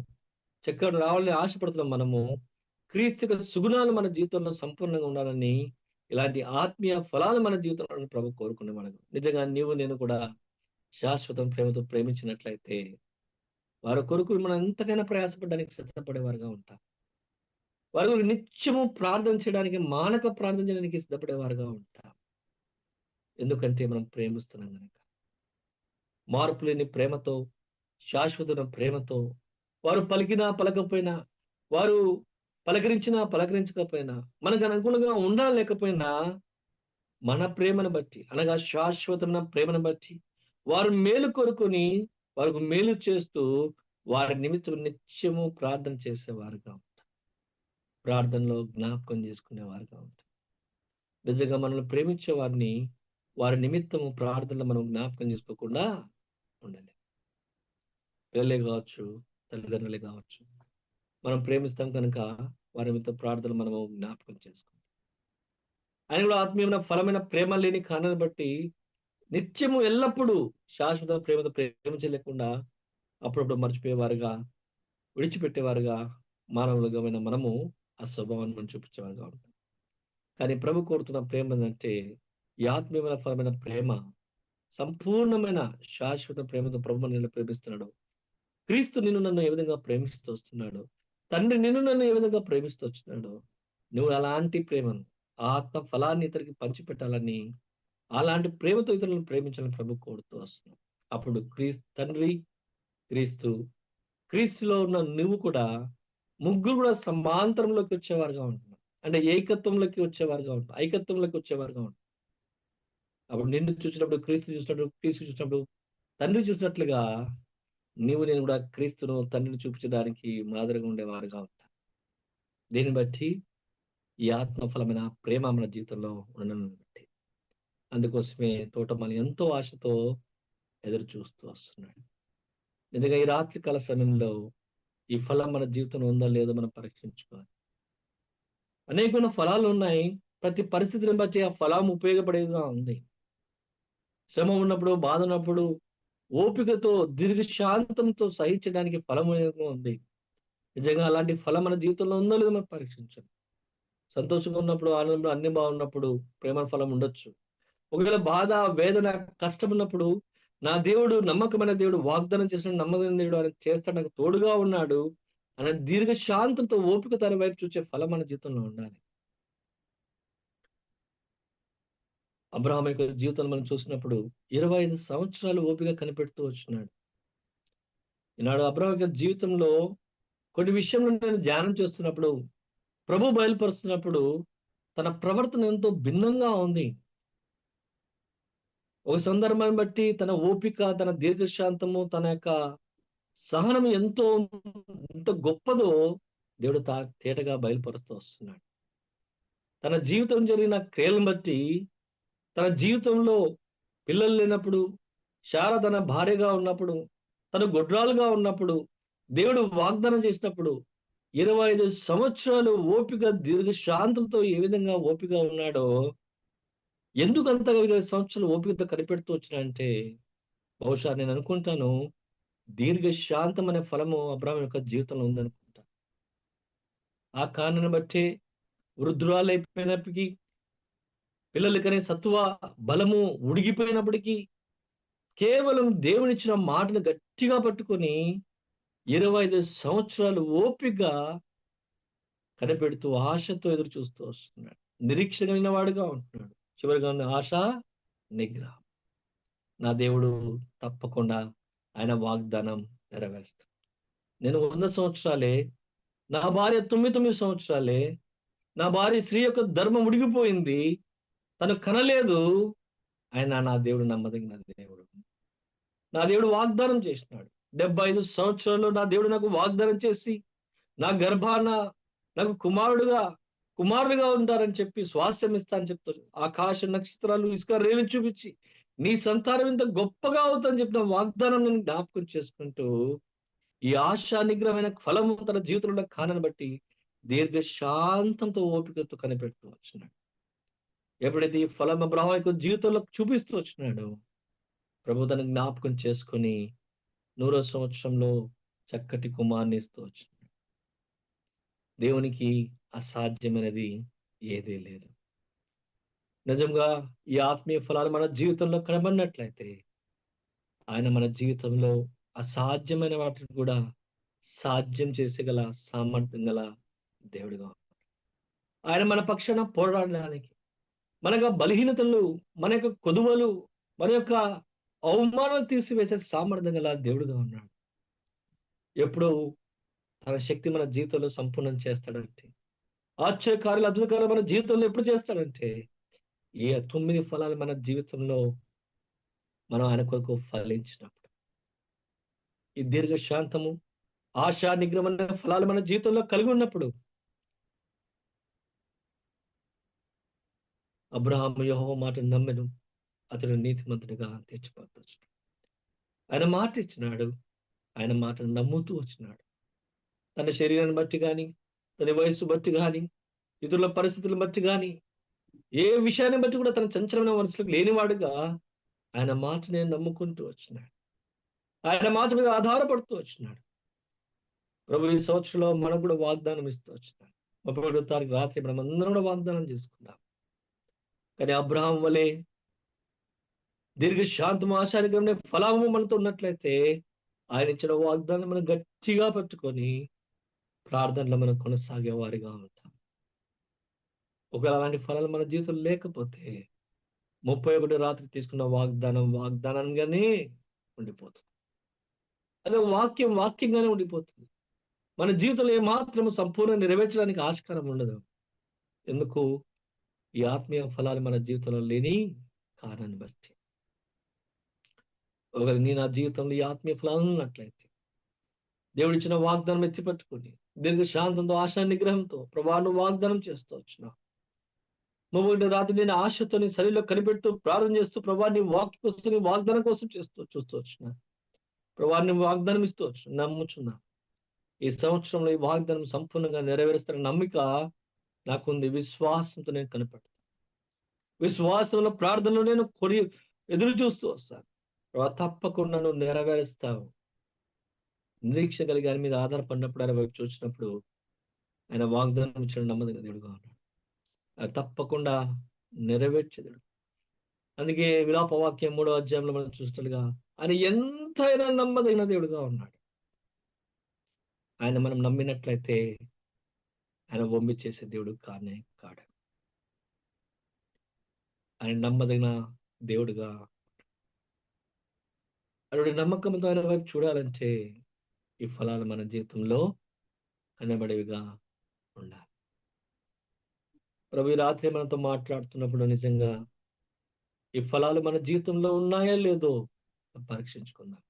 చక్కగా రావాలని ఆశపడుతున్న మనము, క్రీస్తు యొక్క సుగుణాలు మన జీవితంలో సంపూర్ణంగా ఉండాలని, ఇలాంటి ఆత్మీయ ఫలాలు మన జీవితంలో ప్రభు కోరుకునేవాడు. నిజంగా నీవు నేను కూడా శాశ్వతం ప్రేమతో ప్రేమించినట్లయితే, వారి కొరకు మనం ఎంతకైనా ప్రయాసపడడానికి సిద్ధపడేవారుగా ఉంటాం. వారి కొరకు నిత్యము ప్రార్థన చేయడానికి, మానక ప్రార్థన చేయడానికి సిద్ధపడేవారుగా ఉంటాం. ఎందుకంటే మనం ప్రేమిస్తున్నాం గనక. మార్పు లేని ప్రేమతో, శాశ్వతమైన ప్రేమతో, వారు పలికినా పలకపోయినా, వారు పలకరించినా పలకరించకపోయినా, మనకు అనుకూలంగా ఉన్నా లేకపోయినా, మన ప్రేమను బట్టి, అనగా శాశ్వతమైన ప్రేమను బట్టి, వారు మేలు కోరుకొని, వారికి మేలు చేస్తూ, వారి నిమిత్తం నిత్యము ప్రార్థన చేసేవారుగా ఉంటాం. ప్రార్థనలో జ్ఞాపకం చేసుకునేవారుగా ఉంటాం. నిజంగా మనల్ని ప్రేమించే వారిని, వారి నిమిత్తము ప్రార్థనలో మనం జ్ఞాపకం చేసుకోకుండా ఉండాలి. పిల్లలే కావచ్చు, తల్లిదండ్రులే కావచ్చు. మనం ప్రేమిస్తాం కనుక వారి నిమిత్తం ప్రార్థనలు మనము జ్ఞాపకం చేసుకుంటాం. ఆయన కూడా ఆత్మీయమైన ఫలమైన ప్రేమ లేని కారణాన్ని బట్టి నిత్యము ఎల్లప్పుడూ శాశ్వత ప్రేమతో ప్రేమించలేకుండా అప్పుడప్పుడు మర్చిపోయేవారుగా, విడిచిపెట్టేవారుగా, మానవులుగా మనము ఆ స్వభావాన్ని మనం చూపించేవారుగా ఉంటాం. కానీ ప్రభు కోరుతున్న ప్రేమ ఏంటంటే ఈ ఆత్మీయమైన ఫలమైన ప్రేమ, సంపూర్ణమైన శాశ్వత ప్రేమతో ప్రభు మనల్ని ప్రేమిస్తున్నాడు. క్రీస్తు నిన్ను నన్ను ఏ విధంగా ప్రేమిస్తూ వస్తున్నాడు, తండ్రి నిన్ను నన్ను ఏ విధంగా ప్రేమిస్తూ వచ్చినాడు, నువ్వు అలాంటి ప్రేమను, ఆ ఆత్మ ఫలాన్ని ఇతరికి పంచిపెట్టాలని, అలాంటి ప్రేమతో ఇతరులను ప్రేమించాలని ప్రభు కోరుతూ వస్తున్నాడు. అప్పుడు తండ్రి, క్రీస్తు, క్రీస్తులో ఉన్న నువ్వు కూడా ముగ్గురు కూడా సమాంతరంలోకి వచ్చేవారుగా ఉంటున్నావు. అంటే ఏకత్వంలోకి వచ్చేవారుగా ఉంటావు, ఐకత్వంలోకి వచ్చేవారుగా ఉంటావు. అప్పుడు నిన్ను చూసినప్పుడు క్రీస్తు చూసినప్పుడు, క్రీస్తు చూసినప్పుడు తండ్రి చూసినట్లుగా నీవు నేను కూడా క్రీస్తును తండ్రిని చూపించడానికి మాదిరిగా ఉండేవారుగా ఉంటాం. దీన్ని బట్టి ఈ ఆత్మఫలమైన ప్రేమ మన జీవితంలో ఉండడం బట్టి, అందుకోసమే తోటమాలి ఎంతో ఆశతో ఎదురు చూస్తూ వస్తున్నాడు. నిజంగా ఈ రాత్రి కాల సమయంలో ఈ ఫలం మన జీవితంలో ఉందా లేదో మనం పరీక్షించుకోవాలి. అనేకమైన ఫలాలు ఉన్నాయి. ప్రతి పరిస్థితిని బట్టి ఆ ఫలం ఉపయోగపడేదిగా ఉంది. శ్రమ ఉన్నప్పుడు, బాధ ఉన్నప్పుడు ఓపికతో, దీర్ఘశాంతంతో సహించడానికి ఫలం ఉంది. నిజంగా అలాంటి ఫలం మన జీవితంలో ఉందో లేదో మనం పరీక్షించాలి. సంతోషంగా ఉన్నప్పుడు, ఆనందంలో అన్ని బాగున్నప్పుడు ప్రేమ ఫలం ఉండొచ్చు. ఒకవేళ బాధ, వేదన, కష్టం ఉన్నప్పుడు నా దేవుడు నమ్మకమైన దేవుడు, వాగ్దానం చేసిన నమ్మకమైన దేవుడు, ఆయన చేస్తాడు, నాకు తోడుగా ఉన్నాడు అనే దీర్ఘశాంతంతో ఓపిక తన వైపు చూసే ఫలం మన జీవితంలో ఉండాలి. అబ్రహాం యొక్క జీవితంలో మనం చూసినప్పుడు 25 సంవత్సరాలు ఓపిక కనిపెడుతూ వచ్చినాడు. ఈనాడు అబ్రహాం యొక్క జీవితంలో కొన్ని విషయంలో నేను ధ్యానం చేస్తున్నప్పుడు, ప్రభు బయలుపరుస్తున్నప్పుడు తన ప్రవర్తన ఎంతో భిన్నంగా ఉంది. ఒక సందర్భాన్ని బట్టి తన ఓపిక, తన దీర్ఘశాంతము, తన యొక్క సహనం ఎంత గొప్పదో దేవుడు తేటగా బయలుపరుస్తూ వస్తున్నాడు. తన జీవితం జరిగిన క్రియలను బట్టి, తన జీవితంలో పిల్లలు లేనప్పుడు, శారా తన భార్యగా ఉన్నప్పుడు, తను గొడ్రాలుగా ఉన్నప్పుడు, దేవుడు వాగ్దానం చేసినప్పుడు 25 సంవత్సరాలు ఓపిక, దీర్ఘశాంతంతో ఏ విధంగా ఓపిక ఉన్నాడో, ఎందుకు అంతగా 20 సంవత్సరాలు ఓపికతో కనిపెడుతూ వచ్చినాడంటే, బహుశా నేను అనుకుంటాను, దీర్ఘశాంతం అనే ఫలము అబ్రాహాం యొక్క జీవితంలో ఉందనుకుంటా. ఆ కారణాన్ని బట్టి వృద్ధురాలైపోయినప్పటికీ, పిల్లలు కనే సత్తువ, బలము ఉడిగిపోయినప్పటికీ, కేవలం దేవునిచ్చిన మాటను గట్టిగా పట్టుకొని 25 సంవత్సరాలు ఓపికగా కనిపెడుతూ ఆశతో ఎదురు చూస్తూ వస్తున్నాడు. నిరీక్షణ కలిగిన వాడుగా ఉంటున్నాడు. చివరిగా ఉన్న ఆశ, నిగ్రహం. నా దేవుడు తప్పకుండా ఆయన వాగ్దానం నెరవేరుస్తాడు. నేను 100 సంవత్సరాలే, నా భార్య 99 సంవత్సరాలే, నా భార్య స్త్రీ యొక్క ధర్మం ఉడిగిపోయింది, తను కనలేదు. ఆయన నా దేవుడు నమ్మదగిన దేవుడు. నా దేవుడు వాగ్దానం చేసినాడు. 75 సంవత్సరాల్లో నా దేవుడు నాకు వాగ్దానం చేసి, నా గర్భాన నాకు కుమారుడుగా ఉంటారని చెప్పి స్వాస్థ్యం ఇస్తా అని చెప్తారు. ఆకాశ నక్షత్రాలు ఇసుక రేలు చూపించి నీ సంతానం ఇంత గొప్పగా అవుతుందని చెప్పిన వాగ్దానం నేను జ్ఞాపకం చేసుకుంటూ, ఈ ఆశా నిగ్రహమైన ఫలము తన జీవితంలో కానని బట్టి దీర్ఘశాంతంతో ఓపికతో కనిపెడుతూ వచ్చినాడు. ఎప్పుడైతే ఈ ఫలం అబ్రాహాం యొక్క జీవితంలో చూపిస్తూ వచ్చినాడో, ప్రభు తన జ్ఞాపకం చేసుకొని 100వ సంవత్సరంలో చక్కటి కుమారుని ఇస్తూ వచ్చినాడు. దేవునికి అసాధ్యమైనది ఏదీ లేదు. నిజంగా ఈ ఆత్మీయ ఫలాలు మన జీవితంలో కనబడినట్లయితే, ఆయన మన జీవితంలో అసాధ్యమైన వాటిని కూడా సాధ్యం చేసేగల సామర్థ్యం గల దేవుడిగా ఉన్నాడు. ఆయన మన పక్షాన పోరాడడానికి, మన యొక్క బలహీనతలు, మన యొక్క కొదువలు, మన యొక్క అవమానాలు తీసివేసే సామర్థ్యం గల దేవుడిగా ఉన్నాడు. ఎప్పుడు తన శక్తి మన జీవితంలో సంపూర్ణం చేస్తాడంటే, ఆశ్చర్యకార్యాలు, అద్భుతకార్యాలు మన జీవితంలో ఎప్పుడు చేస్తాడంటే, ఏ 9 ఫలాలు మన జీవితంలో మనం ఆయన కొరకు ఫలించినప్పుడు. ఈ దీర్ఘశాంతము, ఆశా నిగ్రహం అనే ఫలాలు మన జీవితంలో కలిగి ఉన్నప్పుడు, అబ్రహాము యెహోవా మాట నమ్మెను, అతడు నీతిమంతుడిగా తీర్చబడతాడు. ఆయన మాట ఇచ్చినాడు, ఆయన మాటను నమ్ముతూ వచ్చినాడు. తన శరీరాన్ని బట్టి కానీ, తన వయస్సు బట్టి కానీ, ఇతరుల పరిస్థితులను బట్టి కానీ, ఏ విషయాన్ని బట్టి కూడా తన చంచలమైన మనసులకు లేనివాడుగా ఆయన మాటని నమ్ముకుంటూ వచ్చినాడు. ఆయన మాట మీద ఆధారపడుతూ వచ్చినాడు. ప్రభు ఈ సంవత్సరంలో మనకు కూడా వాగ్దానం ఇస్తూ వచ్చినాడు. 31వ తారీఖు రాత్రి మనం అందరం కూడా వాగ్దానం చేసుకున్నాం. కానీ అబ్రహాం వలె దీర్ఘశాంతం, ఆశానికరమైన ఫలాము మనతో ఉన్నట్లయితే, ఆయన ఇచ్చిన వాగ్దానం మనం గట్టిగా పట్టుకొని ప్రార్థనలో మనం కొనసాగే వారిగా ఉంటాం. ఒకవేళ అలాంటి ఫలాలు మన జీవితంలో లేకపోతే 31 రాత్రి తీసుకున్న వాగ్దానంగానే ఉండిపోతుంది. అదే వాక్యంగానే ఉండిపోతుంది. మన జీవితంలో ఏమాత్రము సంపూర్ణ నెరవేర్చడానికి ఆస్కారం ఉండదు. ఎందుకు? ఈ ఆత్మీయ ఫలాలు మన జీవితంలో లేని కారణాన్ని బట్టి. ఒకవేళ నీ నా జీవితంలో ఈ ఆత్మీయ ఫలాలు ఉన్నట్లయితే, దేవుడు ఇచ్చిన వాగ్దానం ఎత్తిపట్టుకుని దీర్ఘశాంతంతో, ఆశా నిగ్రహంతో ప్రభాను వాగ్దానం చేస్తూ వచ్చిన 31 రాత్రి నేను ఆశతో నీ శరీరంలో కనిపెడుతూ ప్రార్థన చేస్తూ ప్రభా నీ వాక్య కోసం, నీ వాగ్దానం కోసం చూస్తూ వచ్చిన ప్రభాని వాగ్దానం ఇస్తూ వచ్చిన నమ్ముచున్నా. ఈ సంవత్సరంలో ఈ వాగ్దానం సంపూర్ణంగా నెరవేరుస్తున్న నమ్మిక నాకుంది. విశ్వాసంతో నేను కనిపెడతాను. విశ్వాసంలో, ప్రార్థనలో నేను ఎదురు చూస్తూ వస్తాను. ప్రభా తప్పకుండా నువ్వు నెరవేరుస్తావు. నిరీక్ష కలిగి ఆయన మీద ఆధారపడినప్పుడు, ఆయన వైపు చూసినప్పుడు ఆయన వాగ్దానం ఇచ్చిన నమ్మదగిన దేవుడుగా ఉన్నాడు. అది తప్పకుండా నెరవేర్చేదాడు. అందుకే విలాపవాక్యం 3వ అధ్యాయంలో మనం చూసినట్లుగా ఆయన ఎంతైనా నమ్మదగిన దేవుడుగా ఉన్నాడు. ఆయన మనం నమ్మినట్లయితే ఆయన వమ్మి చేసే దేవుడు కానే కాడు. ఆయన నమ్మదగిన దేవుడుగా, అటువంటి నమ్మకంతో ఆయన వైపు చూడాలంటే ఈ ఫలాలు మన జీవితంలో కనబడేవిగా ఉండాలి. ప్రభు ఈ రాత్రి మనతో మాట్లాడుతున్నప్పుడు నిజంగా ఈ ఫలాలు మన జీవితంలో ఉన్నాయా లేదో పరీక్షించుకుందాం.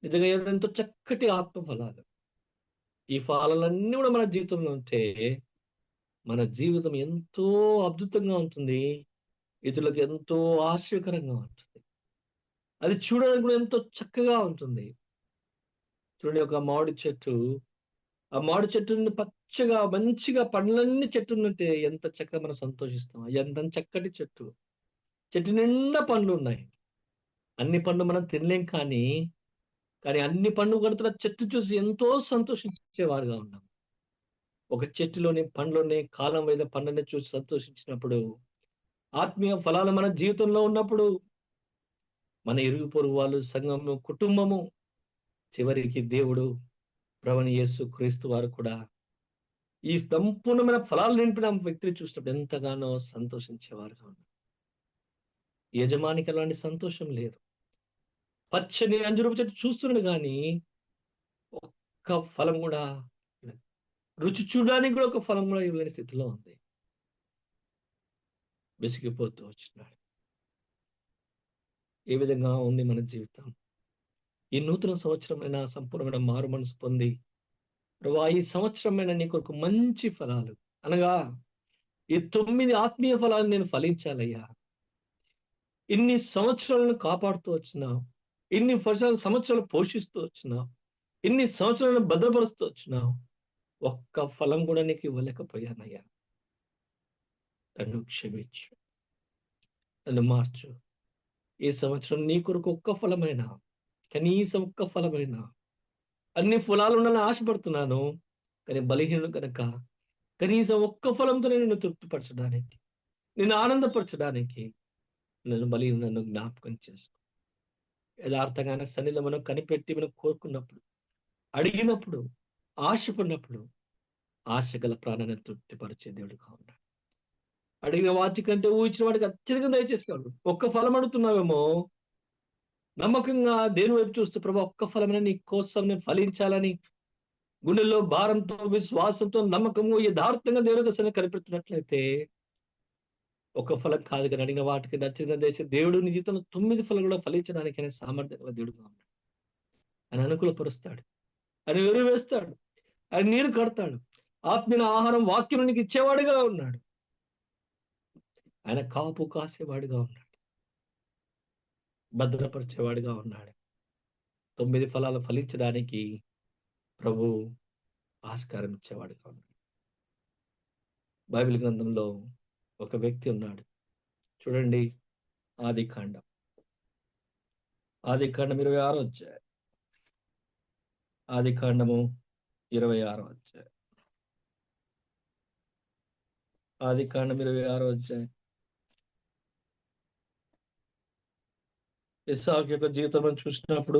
నిజంగా ఎంతో చక్కటి ఆత్మ ఫలాలు. ఈ ఫలాలన్నీ కూడా మన జీవితంలో ఉంటే మన జీవితం ఎంతో అద్భుతంగా ఉంటుంది. ఇతరులకు ఎంతో ఆశ్చర్యకరంగా ఉంటుంది. అది చూడడానికి కూడా ఎంతో చక్కగా ఉంటుంది. చూడండి, ఒక మామిడి చెట్టు, ఆ మామిడి చెట్టు నుండి పచ్చగా మంచిగా పండ్లన్నీ చెట్టు నుంటే ఎంత చక్కగా మనం సంతోషిస్తాం. ఎంత చక్కటి చెట్టు. చెట్టు నిండా పండ్లున్నాయి. అన్ని పండ్లు మనం తినలేం కానీ అన్ని పండ్లు కడుతున్న చెట్టు చూసి ఎంతో సంతోషించేవారుగా ఉన్నాం. ఒక చెట్టులోని పండ్లుని కాలం మీద పండ్లని చూసి సంతోషించినప్పుడు, ఆత్మీయ ఫలాలు మన జీవితంలో ఉన్నప్పుడు, మన ఇరుగు పొరుగు వాళ్ళు, సంఘము, కుటుంబము, చివరికి దేవుడు ప్రభువైన యేసు క్రీస్తు వారు కూడా ఈ సంపూర్ణమైన ఫలాలు నింపిన వ్యక్తిని చూసినప్పుడు ఎంతగానో సంతోషించేవారుగా ఉన్నారు. యజమానికి అలాంటి సంతోషం లేదు. పచ్చని అంజూరపు చెట్టు చూస్తున్నాడు గాని ఒక్క ఫలం కూడా లేదు. రుచి చూడడానికి కూడా ఒక ఫలం కూడా ఇవ్వలేని స్థితిలో ఉంది. విసిగిపోతూ వచ్చినాడు. ఏ విధంగా ఉంది మన జీవితం? ఈ నూతన సంవత్సరమైన సంపూర్ణమైన మారు మనసు పొంది, ప్రభువా ఈ సంవత్సరమైన నీ కొరకు మంచి ఫలాలు అనగా ఈ 9 ఆత్మీయ ఫలాలు నేను ఫలించాలయ్యా. ఇన్ని సంవత్సరాలను కాపాడుతూ వచ్చినావు. ఇన్ని సంవత్సరాలు పోషిస్తూ వచ్చినావు. ఇన్ని సంవత్సరాలను భద్రపరుస్తూ వచ్చినావు. ఒక్క ఫలం కూడా నీకు ఇవ్వలేకపోయానయ్యా. నన్ను క్షమించు. నన్ను మార్చు. ఈ సంవత్సరం నీ కొరకు ఒక్క ఫలమైన, కనీసం ఒక్క ఫలమైన, అన్ని ఫలాలు ఉండాలని ఆశపడుతున్నాను. కానీ బలహీనుడు కనుక కనీసం ఒక్క ఫలంతో నిన్ను తృప్తిపరచడానికి, నిన్ను ఆనందపరచడానికి నన్ను జ్ఞాపకం చేసుకో. యథార్థంగా సన్నిధిలో మనం కనిపెట్టి మనం కోరుకున్నప్పుడు, అడిగినప్పుడు, ఆశపడినప్పుడు ఆశ గల ప్రాణాన్ని తృప్తిపరిచే దేవుడుగా ఉన్నాడు. అడిగిన వాటికంటే ఊహించిన వాటికి అత్యధికంగా దయచేసుకోడు. ఒక్క ఫలం అడుగుతున్నావేమో, నమ్మకంగా దేని వైపు చూస్తూ ప్రభు ఒక్క ఫలమైన నీ కోసం నేను ఫలించాలని గుండెల్లో భారంతో, విశ్వాసంతో, నమ్మకంగా యథార్థంగా దేవుని కోసం కనిపెడుతున్నట్లయితే ఒక ఫలం కాదు కానీ అడిగిన వాటికి నచ్చిన చేసే దేవుడు నీ జీవితంలో 9 ఫలం కూడా ఫలించడానికి అనే సామర్థ్యం గల దేవుడుగా ఉన్నాడు. ఆయన అనుకూలపరుస్తాడు, ఆయన ఎరువు వేస్తాడు, ఆయన నీరు కడతాడు. ఆత్మీయ ఆహారం వాక్యం నీకు ఇచ్చేవాడిగా ఉన్నాడు. ఆయన కాపు కాసేవాడిగా ఉన్నాడు, భద్రపరిచేవాడిగా ఉన్నాడు. 9 ఫలాలు ఫలించడానికి ప్రభు ఆస్కారం ఇచ్చేవాడిగా ఉన్నాడు. బైబిల్ గ్రంథంలో ఒక వ్యక్తి ఉన్నాడు. చూడండి, ఆదికాండం 26వ అధ్యాయం. ఆదికాండము 26వ అధ్యాయం. ఆదికాండం 26వ అధ్యాయం. ఇస్సాకు యొక్క జీవితం చూసినప్పుడు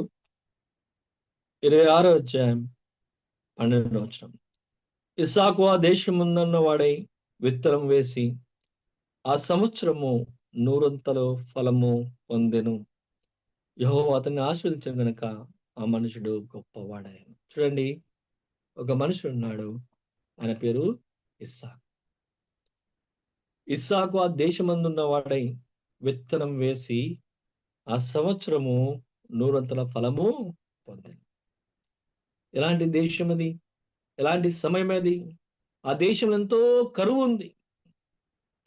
26వ అధ్యాయం 12వ వచనం. ఇస్సాకు ఆ దేశం ముందున్న వాడై విత్తనం వేసి ఆ సంవత్సరము 100 ఫలము పొందెను. యెహోవా అతన్ని ఆశీర్వదించను గనుక ఆ మనుషుడు గొప్పవాడాయను. చూడండి, ఒక మనుషుడు ఉన్నాడు, ఆయన పేరు ఇస్సాకు. ఇస్సాకు ఆ దేశమందున్న వాడై విత్తనం వేసి ఆ సంవత్సరము 100 ఫలము పొందెను. ఎలాంటి దేశం అది? ఎలాంటి సమయం అది? ఆ దేశంలో ఎంతో కరువు ఉంది.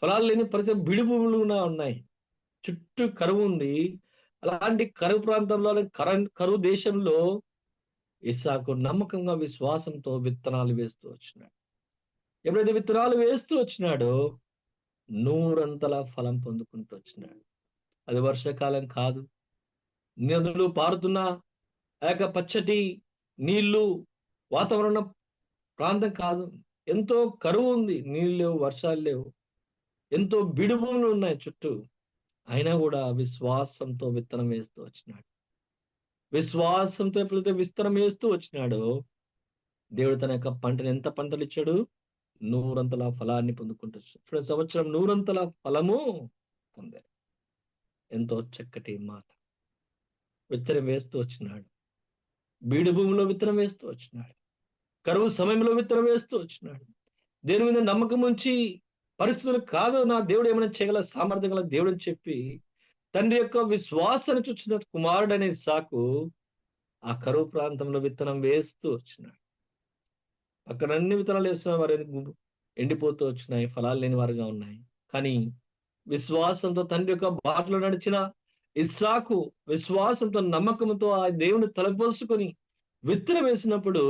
ఫలాలు లేని పరిస్థితి, బిడి భూములు ఉన్నాయి. చుట్టూ కరువు ఉంది. అలాంటి కరువు ప్రాంతంలో, కరువు దేశంలో ఇస్సాకు నమ్మకంగా, విశ్వాసంతో విత్తనాలు వేస్తూ వచ్చినాడు. ఎప్పుడైతే విత్తనాలు వేస్తూ వచ్చినాడో 100 ఫలం పొందుకుంటూ వచ్చినాడు. అది వర్షాకాలం కాదు, నదులు పారుతున్న పచ్చటి నీళ్లు వాతావరణం ప్రాంతం కాదు. ఎంతో కరువు ఉంది, నీళ్ళు లేవు, వర్షాలు లేవు, ఎంతో బిడి భూములు ఉన్నాయి చుట్టూ. అయినా కూడా విశ్వాసంతో విత్తనం వేస్తూ వచ్చినాడు. విశ్వాసంతో ఎప్పుడైతే విత్తనం వేస్తూ వచ్చినాడో దేవుడు తన యొక్క పంటను ఎంత పంటలు ఇచ్చాడు? 100 ఫలాన్ని పొందుకుంటూ వచ్చాడు. సంవత్సరం 100 ఫలము పొందారు. ఎంతో చక్కటి మాట. విత్తనం వేస్తూ వచ్చినాడు. బీడు భూమిలో విత్తనం వేస్తూ వచ్చినాడు. కరువు సమయంలో విత్తనం వేస్తూ వచ్చినాడు. దేని మీద నమ్మకం ఉంచి పరిస్థితులు కాదు నా దేవుడు ఏమైనా చేయగల సామర్థ్యం గల దేవుడు అని చెప్పి తండ్రి యొక్క విశ్వాసాన్ని చూచిన కుమారుడనే ఇస్సాకు ఆ కరువు ప్రాంతంలో విత్తనం వేస్తూ వచ్చినాడు. అక్కడ అన్ని విత్తనాలు వేస్తున్న వారు ఎండిపోతూ వచ్చినాయి, ఫలాలు లేని వారుగా ఉన్నాయి. కానీ విశ్వాసంతో తండ్రి యొక్క బాటలో నడిచిన ఇస్సాకు విశ్వాసంతో నమ్మకంతో ఆ దేవుని తలపోసుకొని విత్తనం వేసినప్పుడు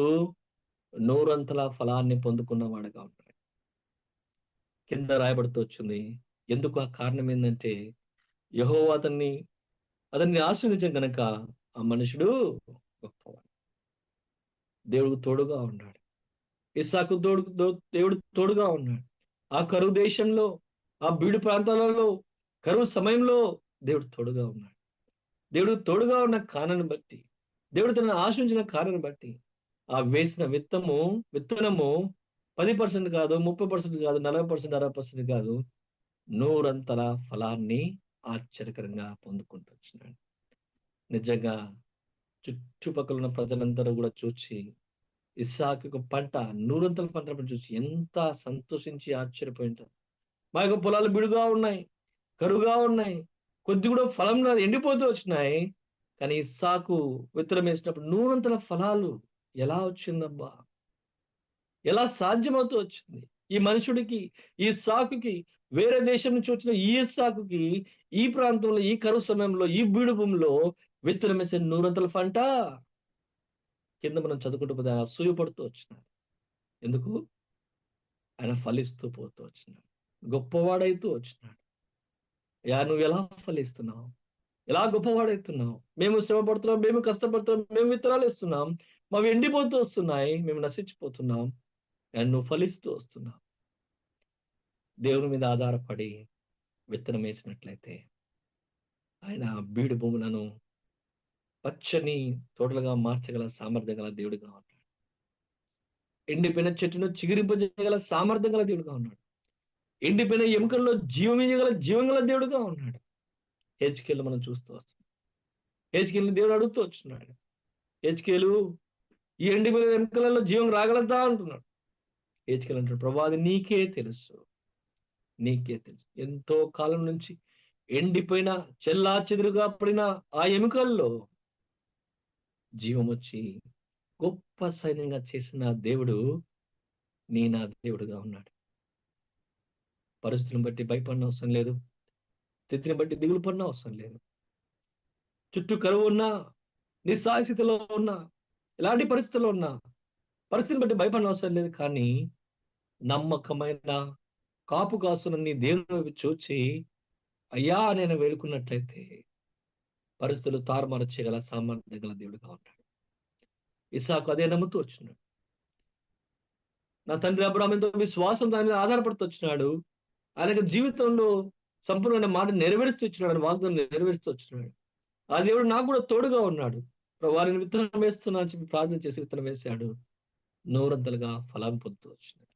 నూరంతల ఫలాన్ని పొందుకున్నవాడుగా ఉంటాడు. కింద రాయబడుతూ వచ్చింది. ఎందుకు? ఆ కారణం ఏంటంటే యెహోవా అతన్ని ఆశీర్వదించడం గనక ఆ మనుషుడు గొప్పవాడు. దేవుడు తోడుగా ఉన్నాడు. ఇస్సాకు దేవుడు తోడుగా ఉన్నాడు. ఆ కరువు దేశంలో, ఆ బీడు ప్రాంతాలలో, కరువు సమయంలో దేవుడు తోడుగా ఉన్నాడు. దేవుడు తోడుగా ఉన్న కారణాన్ని బట్టి, దేవుడు తనను ఆశించిన కారణాన్ని బట్టి ఆ వేసిన విత్తనము 10% కాదు, 30% కాదు, 40%, 60% కాదు, నూరంతల ఫలాన్ని ఆశ్చర్యకరంగా పొందుకుంటూ వచ్చినాడు. నిజంగా చుట్టుపక్కల ఉన్న ప్రజలందరూ కూడా చూచి ఇస్సాకు పంట నూరంతల పంట చూసి ఎంత సంతోషించి ఆశ్చర్యపోయి ఉంటారు. మా యొక్క పొలాలు బిడుగా ఉన్నాయి, కరువుగా ఉన్నాయి, కొద్ది కూడా ఫలం లేదు, ఎండిపోతూ వచ్చినాయి. కానీ ఇస్సాకు విత్తనం వేసినప్పుడు నూరంతల ఫలాలు ఎలా వచ్చిందబ్బా, ఎలా సాధ్యమవుతూ వచ్చింది? ఈ మనుషుడికి, ఈ ఇస్సాకుకి, వేరే దేశం నుంచి వచ్చిన ఈ ఇస్సాకుకి ఈ ప్రాంతంలో, ఈ కరువు సమయంలో, ఈ బీడు భూమిలో విత్తనం వేసే నూరంతల పంట కింద మనం చదువుకుంటూ పోతే అసూయ పడుతూ వచ్చినాడు. ఎందుకు? ఆయన ఫలిస్తూ పోతూ వచ్చినాడు, గొప్పవాడైతూ వచ్చినాడు. నువ్వు ఎలా ఫలిస్తున్నావు? ఎలా గొప్పవాడైతున్నావు? మేము శ్రమ పడుతున్నాం, మేము కష్టపడుతున్నాం, మేము విత్తనాలు ఇస్తున్నాం, మావి ఎండిపోతూ వస్తున్నాయి, మేము నశించిపోతున్నాం. నువ్వు ఫలిస్తూ వస్తున్నావు. దేవుని మీద ఆధారపడి విత్తనం వేసినట్లయితే ఆయన బీడు భూములను పచ్చని తోటలుగా మార్చగల సామర్థ్యం గల దేవుడిగా ఉన్నాడు. ఎండిపోయిన చెట్టును చిగురింపజేయగల సామర్థ్యం గల దేవుడిగా ఉన్నాడు. ఎండిపోయిన ఎముకల్లో జీవం గల దేవుడుగా ఉన్నాడు. హెచ్కేలు మనం చూస్తూ వస్తున్నాం. హెచ్కేలు దేవుడు అడుగుతూ వచ్చినాడు. హెచ్కేలు ఈ ఎండిపోయిన ఎముకలలో జీవం రాగలదా అంటున్నాడు. హెచ్కేలు అంటాడు, ప్రభా అది నీకే తెలుసు, నీకే తెలుసు. ఎంతో కాలం నుంచి ఎండిపోయిన చెల్లా చెదురుగా పడిన ఆ ఎముకల్లో జీవం వచ్చి గొప్ప సైన్యంగా చేసిన దేవుడు నా దేవుడుగా ఉన్నాడు. పరిస్థితులను బట్టి భయపడిన అవసరం లేదు, స్థితిని బట్టి దిగులు పడిన అవసరం లేదు. చుట్టూ కరువు ఉన్నా, నిస్సాయస్థితిలో ఉన్నా, ఎలాంటి పరిస్థితుల్లో ఉన్నా పరిస్థితిని బట్టి భయపడిన అవసరం లేదు. కానీ నమ్మకమైన కాపు కాస్తున్న నీ దేవుని చూచి అయ్యా నేను వేడుకున్నట్లయితే పరిస్థితులు తారుమారు చేయగల సామర్థ్యం గల దేవుడుగా ఉన్నాడు. ఇస్సాకు అదే నమ్ముతూ వచ్చినాడు. నా తండ్రి అబ్రాహాము ఎంతో విశ్వాసం దాని మీద ఆధారపడుతూ వచ్చినాడు. ఆయన జీవితంలో సంపూర్ణమైన మాట నెరవేరుస్తూ ఇచ్చినాడు, వాగ్దానం నెరవేరుస్తూ వచ్చినాడు. ఆ దేవుడు నాకు కూడా తోడుగా ఉన్నాడు. వారిని విత్తనం వేస్తున్నా అని చెప్పి ప్రార్థన చేసి విత్తనం వేశాడు. నూరంతలుగా ఫలం పొందుతూ వచ్చినాడు.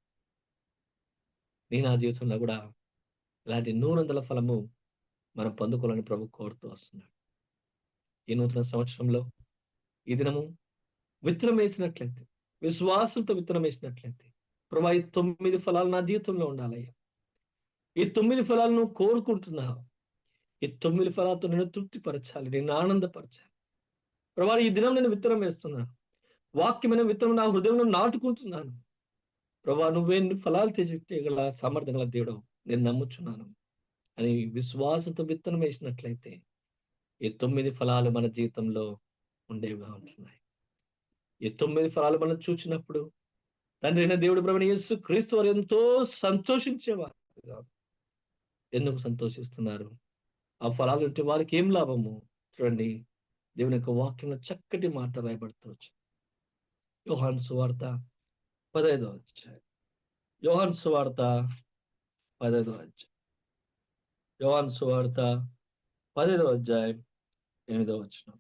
నా జీవితంలో కూడా ఇలాంటి నూరంతల ఫలము మనం పొందుకోవాలని ప్రభు కోరుతూ వస్తున్నాడు. ఈ నూతన సంవత్సరంలో ఈ దినము విత్తనం వేసినట్లయితే, విశ్వాసంతో విత్తనం వేసినట్లయితే, ప్రభా ఈ 9 ఫలాలు నా జీవితంలో ఉండాలయ్యా. ఈ 9 ఫలాలను కోరుకుంటున్నావు. ఈ 9 ఫలాలతో నేను తృప్తిపరచాలి, నేను ఆనందపరచాలి. ప్రభా ఈ దినం నేను విత్తనం వేస్తున్నాను, వాక్యమైన విత్తనం నా హృదయంలో నాటుకుంటున్నాను. ప్రభా నువ్వే ఫలాలు చేయగల సామర్థ్యం గల దేవుడు నేను నమ్ముచున్నాను అని విశ్వాసంతో విత్తనం వేసినట్లయితే ఈ 9 ఫలాలు మన జీవితంలో ఉండేవిగా ఉంటున్నాయి. ఈ 9 ఫలాలు మనం చూసినప్పుడు తండ్రి అయిన దేవుడు ప్రభువైన యేసు క్రీస్తు వారు ఎంతో సంతోషించేవారు. ఎందుకు సంతోషిస్తున్నారు? ఆ ఫలాలు ఉంటే వారికి ఏం లాభము? చూడండి, దేవుని యొక్క వాక్యంలో చక్కటి మాట రాయబడుతూ వచ్చింది. యోహాను సువార్త 15వ అధ్యాయం. యోహాను సువార్త 15వ అధ్యాయం. యోహాను సువార్త 15వ అధ్యాయం 8వ వచనం.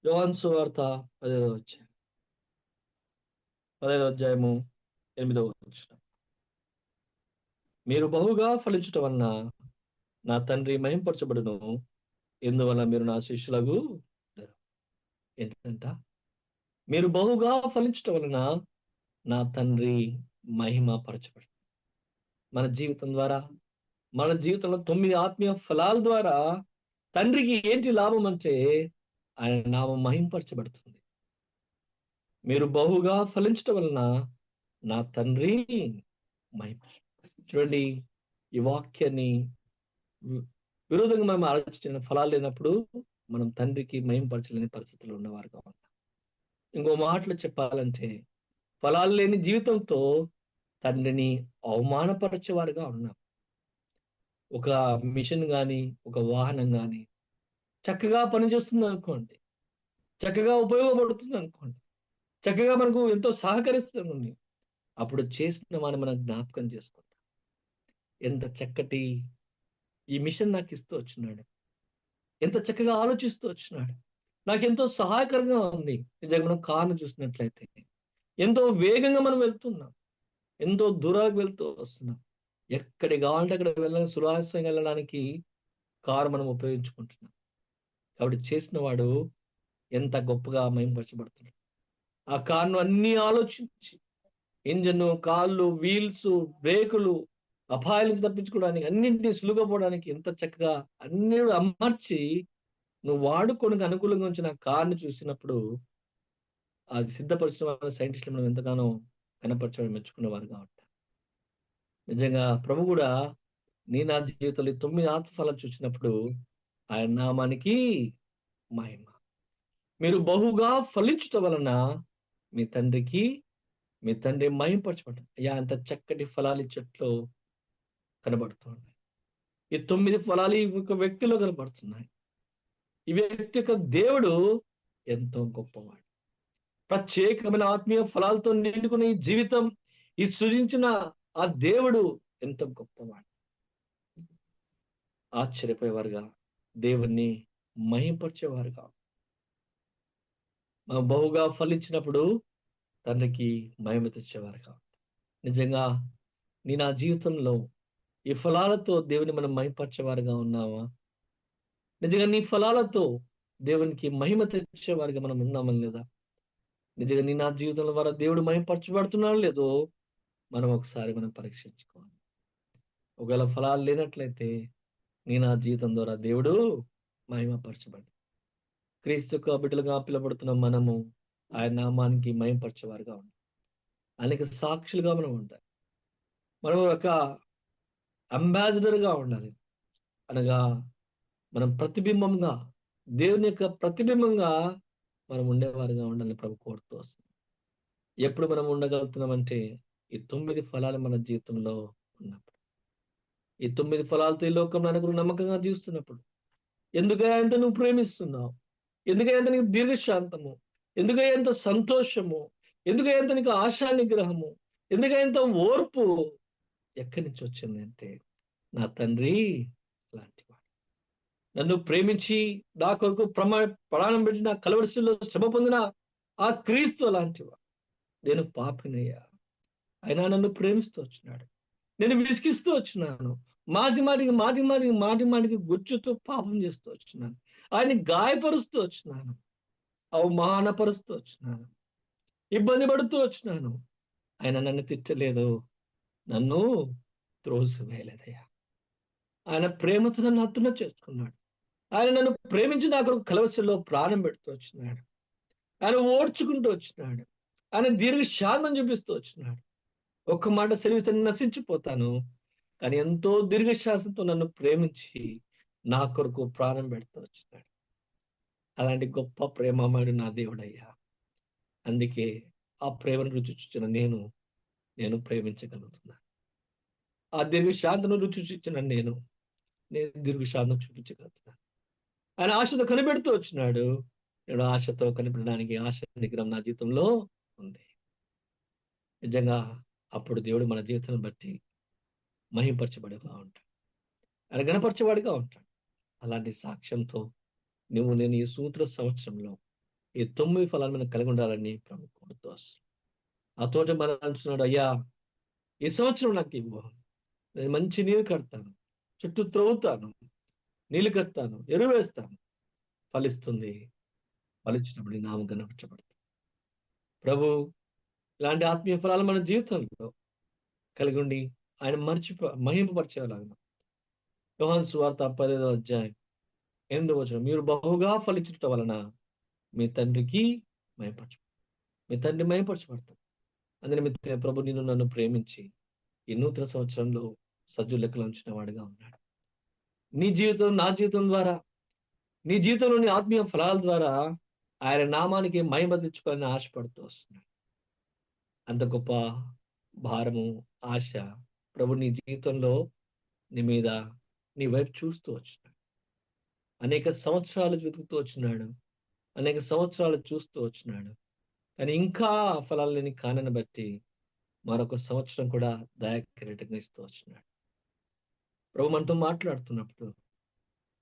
యోహాను సువార్త 15వ అధ్యాయం 15వ అధ్యాయము 8వ వచనం. మీరు బహుగా ఫలించటం వలన నా తండ్రి మహింపరచబడును, ఎందువల్ల మీరు నా శిష్యులకు ఏంటంట? మీరు బహుగా ఫలించటం వలన నా తండ్రి మహిమ పరచబడు. మన జీవితం ద్వారా, మన జీవితంలో 9 ఆత్మీయ ఫలాల ద్వారా తండ్రికి ఏంటి లాభం అంటే ఆయన నామం మహింపరచబడుతుంది. మీరు బహుగా ఫలించటం వలన నా తండ్రి మహిమ. చూడండి, ఈ వాక్యాన్ని వి- విరోధంగా మనం ఆలోచించిన ఫలాలు లేనప్పుడు మనం తండ్రికి మహింపరచలేని పరిస్థితుల్లో ఉన్నవారుగా ఉన్నాం. ఇంకో మాటలో చెప్పాలంటే ఫలాలు లేని జీవితంతో తండ్రిని అవమానపరిచేవారుగా ఉన్నాం. ఒక మిషన్ గాని, ఒక వాహనం గాని చక్కగా పనిచేస్తుంది అనుకోండి, చక్కగా ఉపయోగపడుతుంది అనుకోండి, చక్కగా మనకు ఎంతో సహకరిస్తుంది. అప్పుడు చేసిన వాడిని మనం జ్ఞాపకం చేసుకుంటాం. ఎంత చక్కటి ఈ మిషన్ నాకు ఇస్తూ వచ్చినాడు, ఎంత చక్కగా ఆలోచిస్తూ వచ్చినాడు, నాకెంతో సహాయకరంగా ఉంది. నిజంగా మనం కారును చూసినట్లయితే ఎంతో వేగంగా మనం వెళ్తున్నాం, ఎంతో దూరానికి వెళ్తూ వస్తున్నాం. ఎక్కడికి కావాలంటే అక్కడ సురక్షితంగా వెళ్ళడానికి కారు మనం ఉపయోగించుకుంటున్నాం. కాబట్టి చేసిన వాడు ఎంత గొప్పగా మహింపరచబడుతున్నాడు. ఆ కారును అన్ని ఆలోచించి ఇంజన్, కాళ్ళు, వీల్స్, బ్రేకులు, అపాయాల నుంచి తప్పించుకోవడానికి, అన్నింటినీ సులువుగా పోవడానికి ఎంత చక్కగా అన్ని అమర్చి నువ్వు వాడుకోనికి అనుకూలంగా ఉంచిన కార్ని చూసినప్పుడు అది సిద్ధపరిచిన వాళ్ళ సైంటిస్టులు మనం ఎంతగానో కనపరచడం మెచ్చుకునేవారుగా ఉంటాం. నిజంగా ప్రభు కూడా నా జీవితంలో ఈ 9 ఆత్మఫలాలు చూసినప్పుడు ఆయన నామానికి మహిమ. మీరు బహుగా ఫలించటం వలన మీ తండ్రికి మీ తండ్రి మహింపరచబడ్డారు. అయ్యా, అంత చక్కటి ఫలాలు ఈ చెట్లు కనబడుతున్నాయి. ఈ 9 ఫలాలు ఈ ఒక వ్యక్తిలో కనబడుతున్నాయి. ఈ వ్యక్తి యొక్క దేవుడు ఎంతో గొప్పవాడు. ప్రత్యేకమైన ఆత్మీయ ఫలాలతో నిండుకున్న ఈ జీవితం, ఈ సృజించిన ఆ దేవుడు ఎంత గొప్పవాడు. ఆశ్చర్యపోయేవారుగా, దేవుణ్ణి మహింపరిచేవారుగా, మనం బహుగా ఫలించినప్పుడు తండ్రికి మహిమ తెచ్చేవారుగా. నిజంగా నా జీవితంలో ఈ ఫలాలతో దేవుని మనం మహింపరిచేవారుగా ఉన్నామా? నిజంగా నీ ఫలాలతో దేవునికి మహిమ తెచ్చేవారుగా మనం ఉన్నామని లేదా? నిజంగా నా జీవితంలో ద్వారా దేవుడు మహింపరచబడుతున్నాడో లేదో మనం ఒకసారి మనం పరీక్షించుకోవాలి. ఒకవేళ ఫలాలు లేనట్లయితే నా జీవితం ద్వారా దేవుడు మహిమపరచబడి క్రీస్తు యొక్క బిడ్డలుగా పిలువబడుతున్న మనము ఆయన నామానికి మహిమపరచేవారుగా ఉండాలి. అనేక సాక్షులుగా మనం ఉండాలి. మనం ఒక అంబాసిడర్ గా ఉండాలి. అనగా మనం ప్రతిబింబంగా, దేవుని యొక్క ప్రతిబింబంగా మనం ఉండేవారుగా ఉండాలని ప్రభు కోరుతూ వస్తుంది. ఎప్పుడు మనం ఉండగలుగుతున్నామంటే ఈ 9 ఫలాలు మన జీవితంలో ఉన్నప్పుడు, ఈ 9 ఫలాలతో ఈ లోకంలో అనుకుని నమ్మకంగా జీవిస్తున్నప్పుడు. ఎందుకయ్యా ఎంత నువ్వు ప్రేమిస్తున్నావు? ఎందుకయ్యా ఎంత నీకు దీర్ఘశాంతము? ఎందుకయ్యా ఎంత సంతోషము? ఎందుకయ్యా ఎంత నీకు ఆశా నిగ్రహము? ఎందుకయ్యా ఎంత ఓర్పు? ఎక్కడి నుంచి వచ్చింది అంటే నా తండ్రి లాంటివాడు. నన్ను ప్రేమించి నా కొరకు ప్రాణం పెట్టి నా కలవరిశిలో శ్రమ పొందిన ఆ క్రీస్తు లాంటివాడు. నేను పాపినయ్యా, అయినా నన్ను ప్రేమిస్తూ వచ్చినాడు. నేను విసిగిస్తూ వచ్చినాను. మాటి మాటికి గుచ్చుతూ పాపం చేస్తూ వచ్చినాను. ఆయన్ని గాయపరుస్తూ వచ్చినాను. అవమానపరుస్తూ వచ్చినాను. ఇబ్బంది పడుతూ వచ్చినాను. ఆయన నన్ను తిట్టలేదు, నన్ను త్రోసివేయలేదయ్యా. ఆయన ప్రేమతో నన్ను హత్తున చేసుకున్నాడు. ఆయన నన్ను ప్రేమించి నా కొరకు కలవరిలో ప్రాణం పెడుతూ వచ్చినాడు. ఆయన ఓడ్చుకుంటూ వచ్చినాడు. ఆయన దీర్ఘశాంతం చూపిస్తూ వచ్చినాడు. ఒక్క మాట సెలవిస్తే నశించిపోతాను, కానీ ఎంతో దీర్ఘశాసంతో నన్ను ప్రేమించి నా కొరకు ప్రాణం పెడుతూ వచ్చినాడు. అలాంటి గొప్ప ప్రేమమయుడు నా దేవుడయ్యా. అందుకే ఆ ప్రేమను రుచి చూచిన నేను ప్రేమించగలుగుతున్నాను. ఆ దీర్ఘశాంతను రుచి చూచిన నేను దీర్ఘశాంతం చూపించగలుగుతున్నాను. ఆయన ఆశతో కనిపెడుతూ వచ్చినాడు. నేను ఆశతో కనిపెట్టడానికి ఆశ నిగ్రహం నా జీవితంలో ఉంది. నిజంగా అప్పుడు దేవుడు మన జీవితాన్ని బట్టి మహింపరచబడిగా ఉంటాడు. ఆయన గణపరచేవాడిగా ఉంటాడు. అలాంటి సాక్ష్యంతో నేను ఈ సూత్ర సంవత్సరంలో ఈ 9 ఫలాలు మనం కలిగి ఉండాలని ప్రభు కోరుతూ వస్తున్నాడు. ఆ తోట మనం అంటున్నాడు, అయ్యా ఈ సంవత్సరం నాకు ఇవ్వు, నేను మంచి నీరు కడతాను, చుట్టూ త్రవ్వుతాను, నీళ్లు కడతాను, ఎరువు వేస్తాను, ఫలిస్తుంది. ఫలించినప్పుడు నీ నామం కనపరచబడుతుంది. ప్రభు ఇలాంటి ఆత్మీయ ఫలాలు మన జీవితంలో కలిగి ఉండి ఆయన మహింపపరిచేలాగా. యోహాను సువార్త 15వ అధ్యాయం 8వ వచనం, మీరు బహుగా ఫలించుట వలన మీ తండ్రికి మహింపరచు మీ తండ్రి మహింపరచబడతాడు. అందు నిమిత్తమే ప్రభు నిన్ను నన్ను ప్రేమించి ఈ నూతన సంవత్సరంలో సజ్జు లెక్కలు ఉంచిన వాడిగా ఉన్నాడు. నీ జీవితం, నా జీవితం ద్వారా, నీ జీవితంలోని ఆత్మీయ ఫలాల ద్వారా ఆయన నామానికి మహిమ తెచ్చుకోవాలని ఆశపడుతూ వస్తున్నాడు. అంత గొప్ప భారము, ఆశ ప్రభు నీ జీవితంలో, నీ మీద, నీ వైపు చూస్తూ వచ్చినాడు. అనేక సంవత్సరాలు వెతుకుతూ వచ్చినాడు. అనేక సంవత్సరాలు చూస్తూ వచ్చినాడు. కానీ ఇంకా ఆ ఫలాలని కానని బట్టి మరొక సంవత్సరం కూడా దయాకిరీటంగా ఇస్తూ వచ్చినాడు. ప్రభు మనతో మాట్లాడుతున్నప్పుడు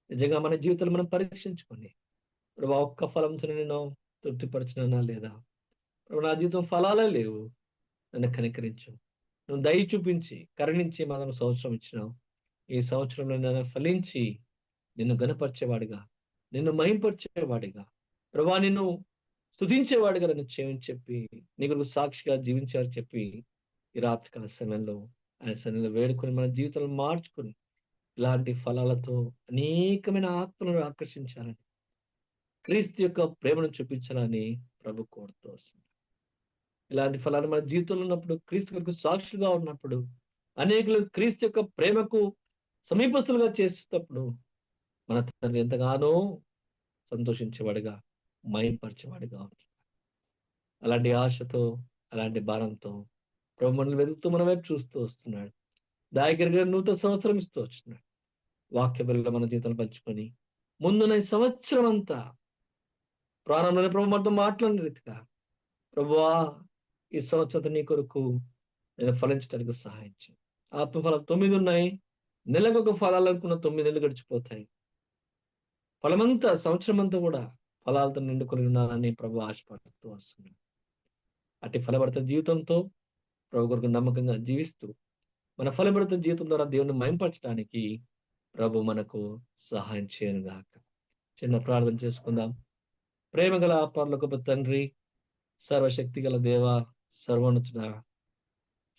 నిజంగా మన జీవితాలు మనం పరీక్షించుకొని, ప్రభు ఒక్క ఫలంతో నేను తృప్తిపరచినా లేదా, ప్రభు నా జీవితం ఫలాలే లేవు, నన్ను కనికరించు, నువ్వు దయ చూపించి కరుణించి మనకు సంవత్సరం ఇచ్చినావు. ఈ సంవత్సరంలో నన్ను ఫలించి నిన్ను గణపరిచేవాడిగా, నిన్ను మహింపరిచేవాడిగా, ప్రభా నిన్ను స్తుతించేవాడిగా నన్ను చేయని చెప్పి, నీ కొరకు సాక్షిగా జీవించాలని చెప్పి ఈ రాత్రికాల సమయంలో ఆయన సన్నిధిలో వేడుకొని మన జీవితాలను మార్చుకొని ఇలాంటి ఫలాలతో అనేకమైన ఆత్మలను ఆకర్షించాలని, క్రీస్తు యొక్క ప్రేమను చూపించాలని ప్రభు కోరుతూ వస్తుంది. ఇలాంటి ఫలాలు మన జీవితంలో ఉన్నప్పుడు, క్రీస్తు కొరకు సాక్షులుగా ఉన్నప్పుడు, అనేకులు క్రీస్తు యొక్క ప్రేమకు సమీపస్తులుగా చేసేటప్పుడు మన తండ్రి ఎంతగానో సంతోషించేవాడిగా, మయంపరిచేవాడిగా ఉంటాడు. అలాంటి ఆశతో, అలాంటి భారంతో ప్రభు మనల్ని వెతుకుతూ మన వైపు చూస్తూ వస్తున్నాడు. దాయకరిగా నూతన సంవత్సరం ఇస్తూ వచ్చినాడు. వాక్య బలిలో మన జీవితాలు పంచుకొని ముందున్న ఈ సంవత్సరం అంతా ప్రారంభంలోనే ప్రభు మనతో మాట్లాడిన రీతిగా, ప్రభువా ఈ సంవత్సరం నీ కొరకు నేను ఫలించడానికి సహాయం చేయి. ఆత్మఫలాలు 9 ఉన్నాయి. నెలకొక ఫలాలు అనుకున్న 9 నెలలు గడిచిపోతాయి. ఫలమంతా సంవత్సరం అంతా కూడా ఫలాలతో నిండుకొని ఉండాలని ప్రభు ఆశపడుతూ వస్తున్నాడు. అట్టి ఫలభరిత జీవితంతో ప్రభు కొరకు నమ్మకంగా జీవిస్తూ మన ఫలభరిత జీవితం ద్వారా దేవుని మయంపరచడానికి ప్రభు మనకు సహాయం చేయను గాక. చిన్న ప్రార్థన చేసుకుందాం. ప్రేమ గల పరలోకపు తండ్రి, సర్వశక్తి గల దేవ, సర్వోన్నతుడ,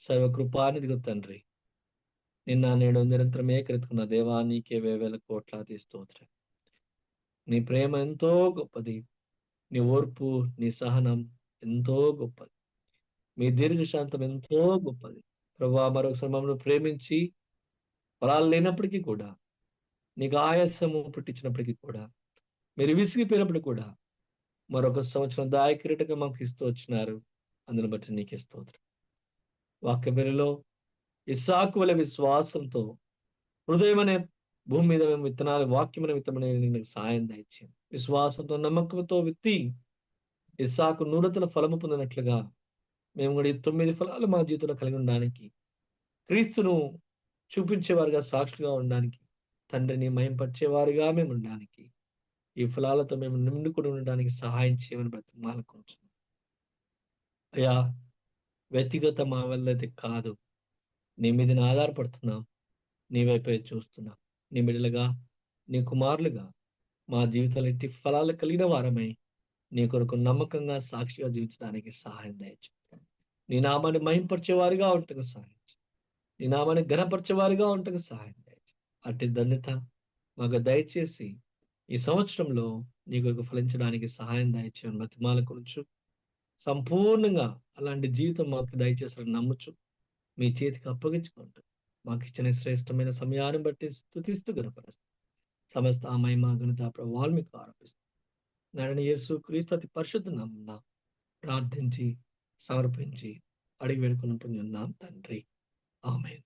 సర్వకృపానిధిగల తండ్రి, నిన్న నేడు నిరంతరం ఏకరీతికున్న దేవా, నీకే వేవేల కోట్లాది స్తోత్రం. నీ ప్రేమ ఎంతో గొప్పది. నీ ఓర్పు, నీ సహనం ఎంతో గొప్పది. మీ దీర్ఘశాంతం ఎంతో గొప్పది. ప్రభా, మరొకసారి మమ్మల్ని ప్రేమించి ఫలాలు లేనప్పటికీ కూడా, నీకు ఆయాసము పుట్టించినప్పటికీ కూడా, మీరు విసిగిపోయినప్పుడు కూడా మరొక సంవత్సరం దాయకిరీటంగా మాకు ఇస్తూ వచ్చినారు. అందుని బట్టి నీకే స్తోత్రం. వాక్య బలిలో ఇస్సాకు వలె విశ్వాసంతో హృదయం అనే భూమి మీద మేము విత్తనాలు, వాక్యమైన విత్తమనే నీకు సాయం దయచేయం. విశ్వాసంతో, నమ్మకంతో విత్తి ఇస్సాకు నూరతల ఫలము పొందినట్లుగా మేము కూడా ఈ 9 ఫలాలు మా జీవితంలో కలిగి ఉండడానికి, క్రీస్తును చూపించేవారుగా, సాక్షులుగా ఉండడానికి, తండ్రిని మయంపరిచేవారుగా మేము ఉండడానికి, ఈ ఫలాలతో మేము నిండుకొని ఉండడానికి సహాయం చేయమని బ్రతిమాలకుంటున్నాం. అయ్యా, వ్యక్తిగత మా వల్ల అయితే కాదు, నీ మీద నేను ఆధారపడుతున్నాం, నీ వైపే చూస్తున్నాం. నీ బిడ్డలుగా, నీ కుమారులుగా మా జీవితాలు ఎట్టి ఫలాలు కలిగిన వారమై నీ కొరకు నమ్మకంగా, సాక్షిగా జీవించడానికి సహాయం దయచు. నీ నామాన్ని మహింపరిచే వారిగా ఉంటకు సహాయం చేయి. నీ నామాన్ని ఘనపరిచే వారిగా ఉంటకు సహాయం దయచు. అట్టి ధన్యత మాకు దయచేసి ఈ సంవత్సరంలో నీ కొరకు ఫలించడానికి సహాయం దయచేయని బతిమాలకొనుచు, సంపూర్ణంగా అలాంటి జీవితం మాకు దయచేసి నమ్ముచు, మీ చేతికి అప్పగించుకుంటూ మాకు ఇచ్చిన శ్రేష్టమైన సమయాన్ని బట్టి స్తుతిస్తూ గణపరుస్తూ సమస్త ఆ మహిమ ఘనత ప్రభావాలు మీకు ఆరోపిస్తూ నాయన యేసు క్రీస్తు అతి పరిశుద్ధ నామమున ప్రార్థించి సమర్పించి అడిగి వేడుకొని పొందున్నాం తండ్రి. ఆమేన్.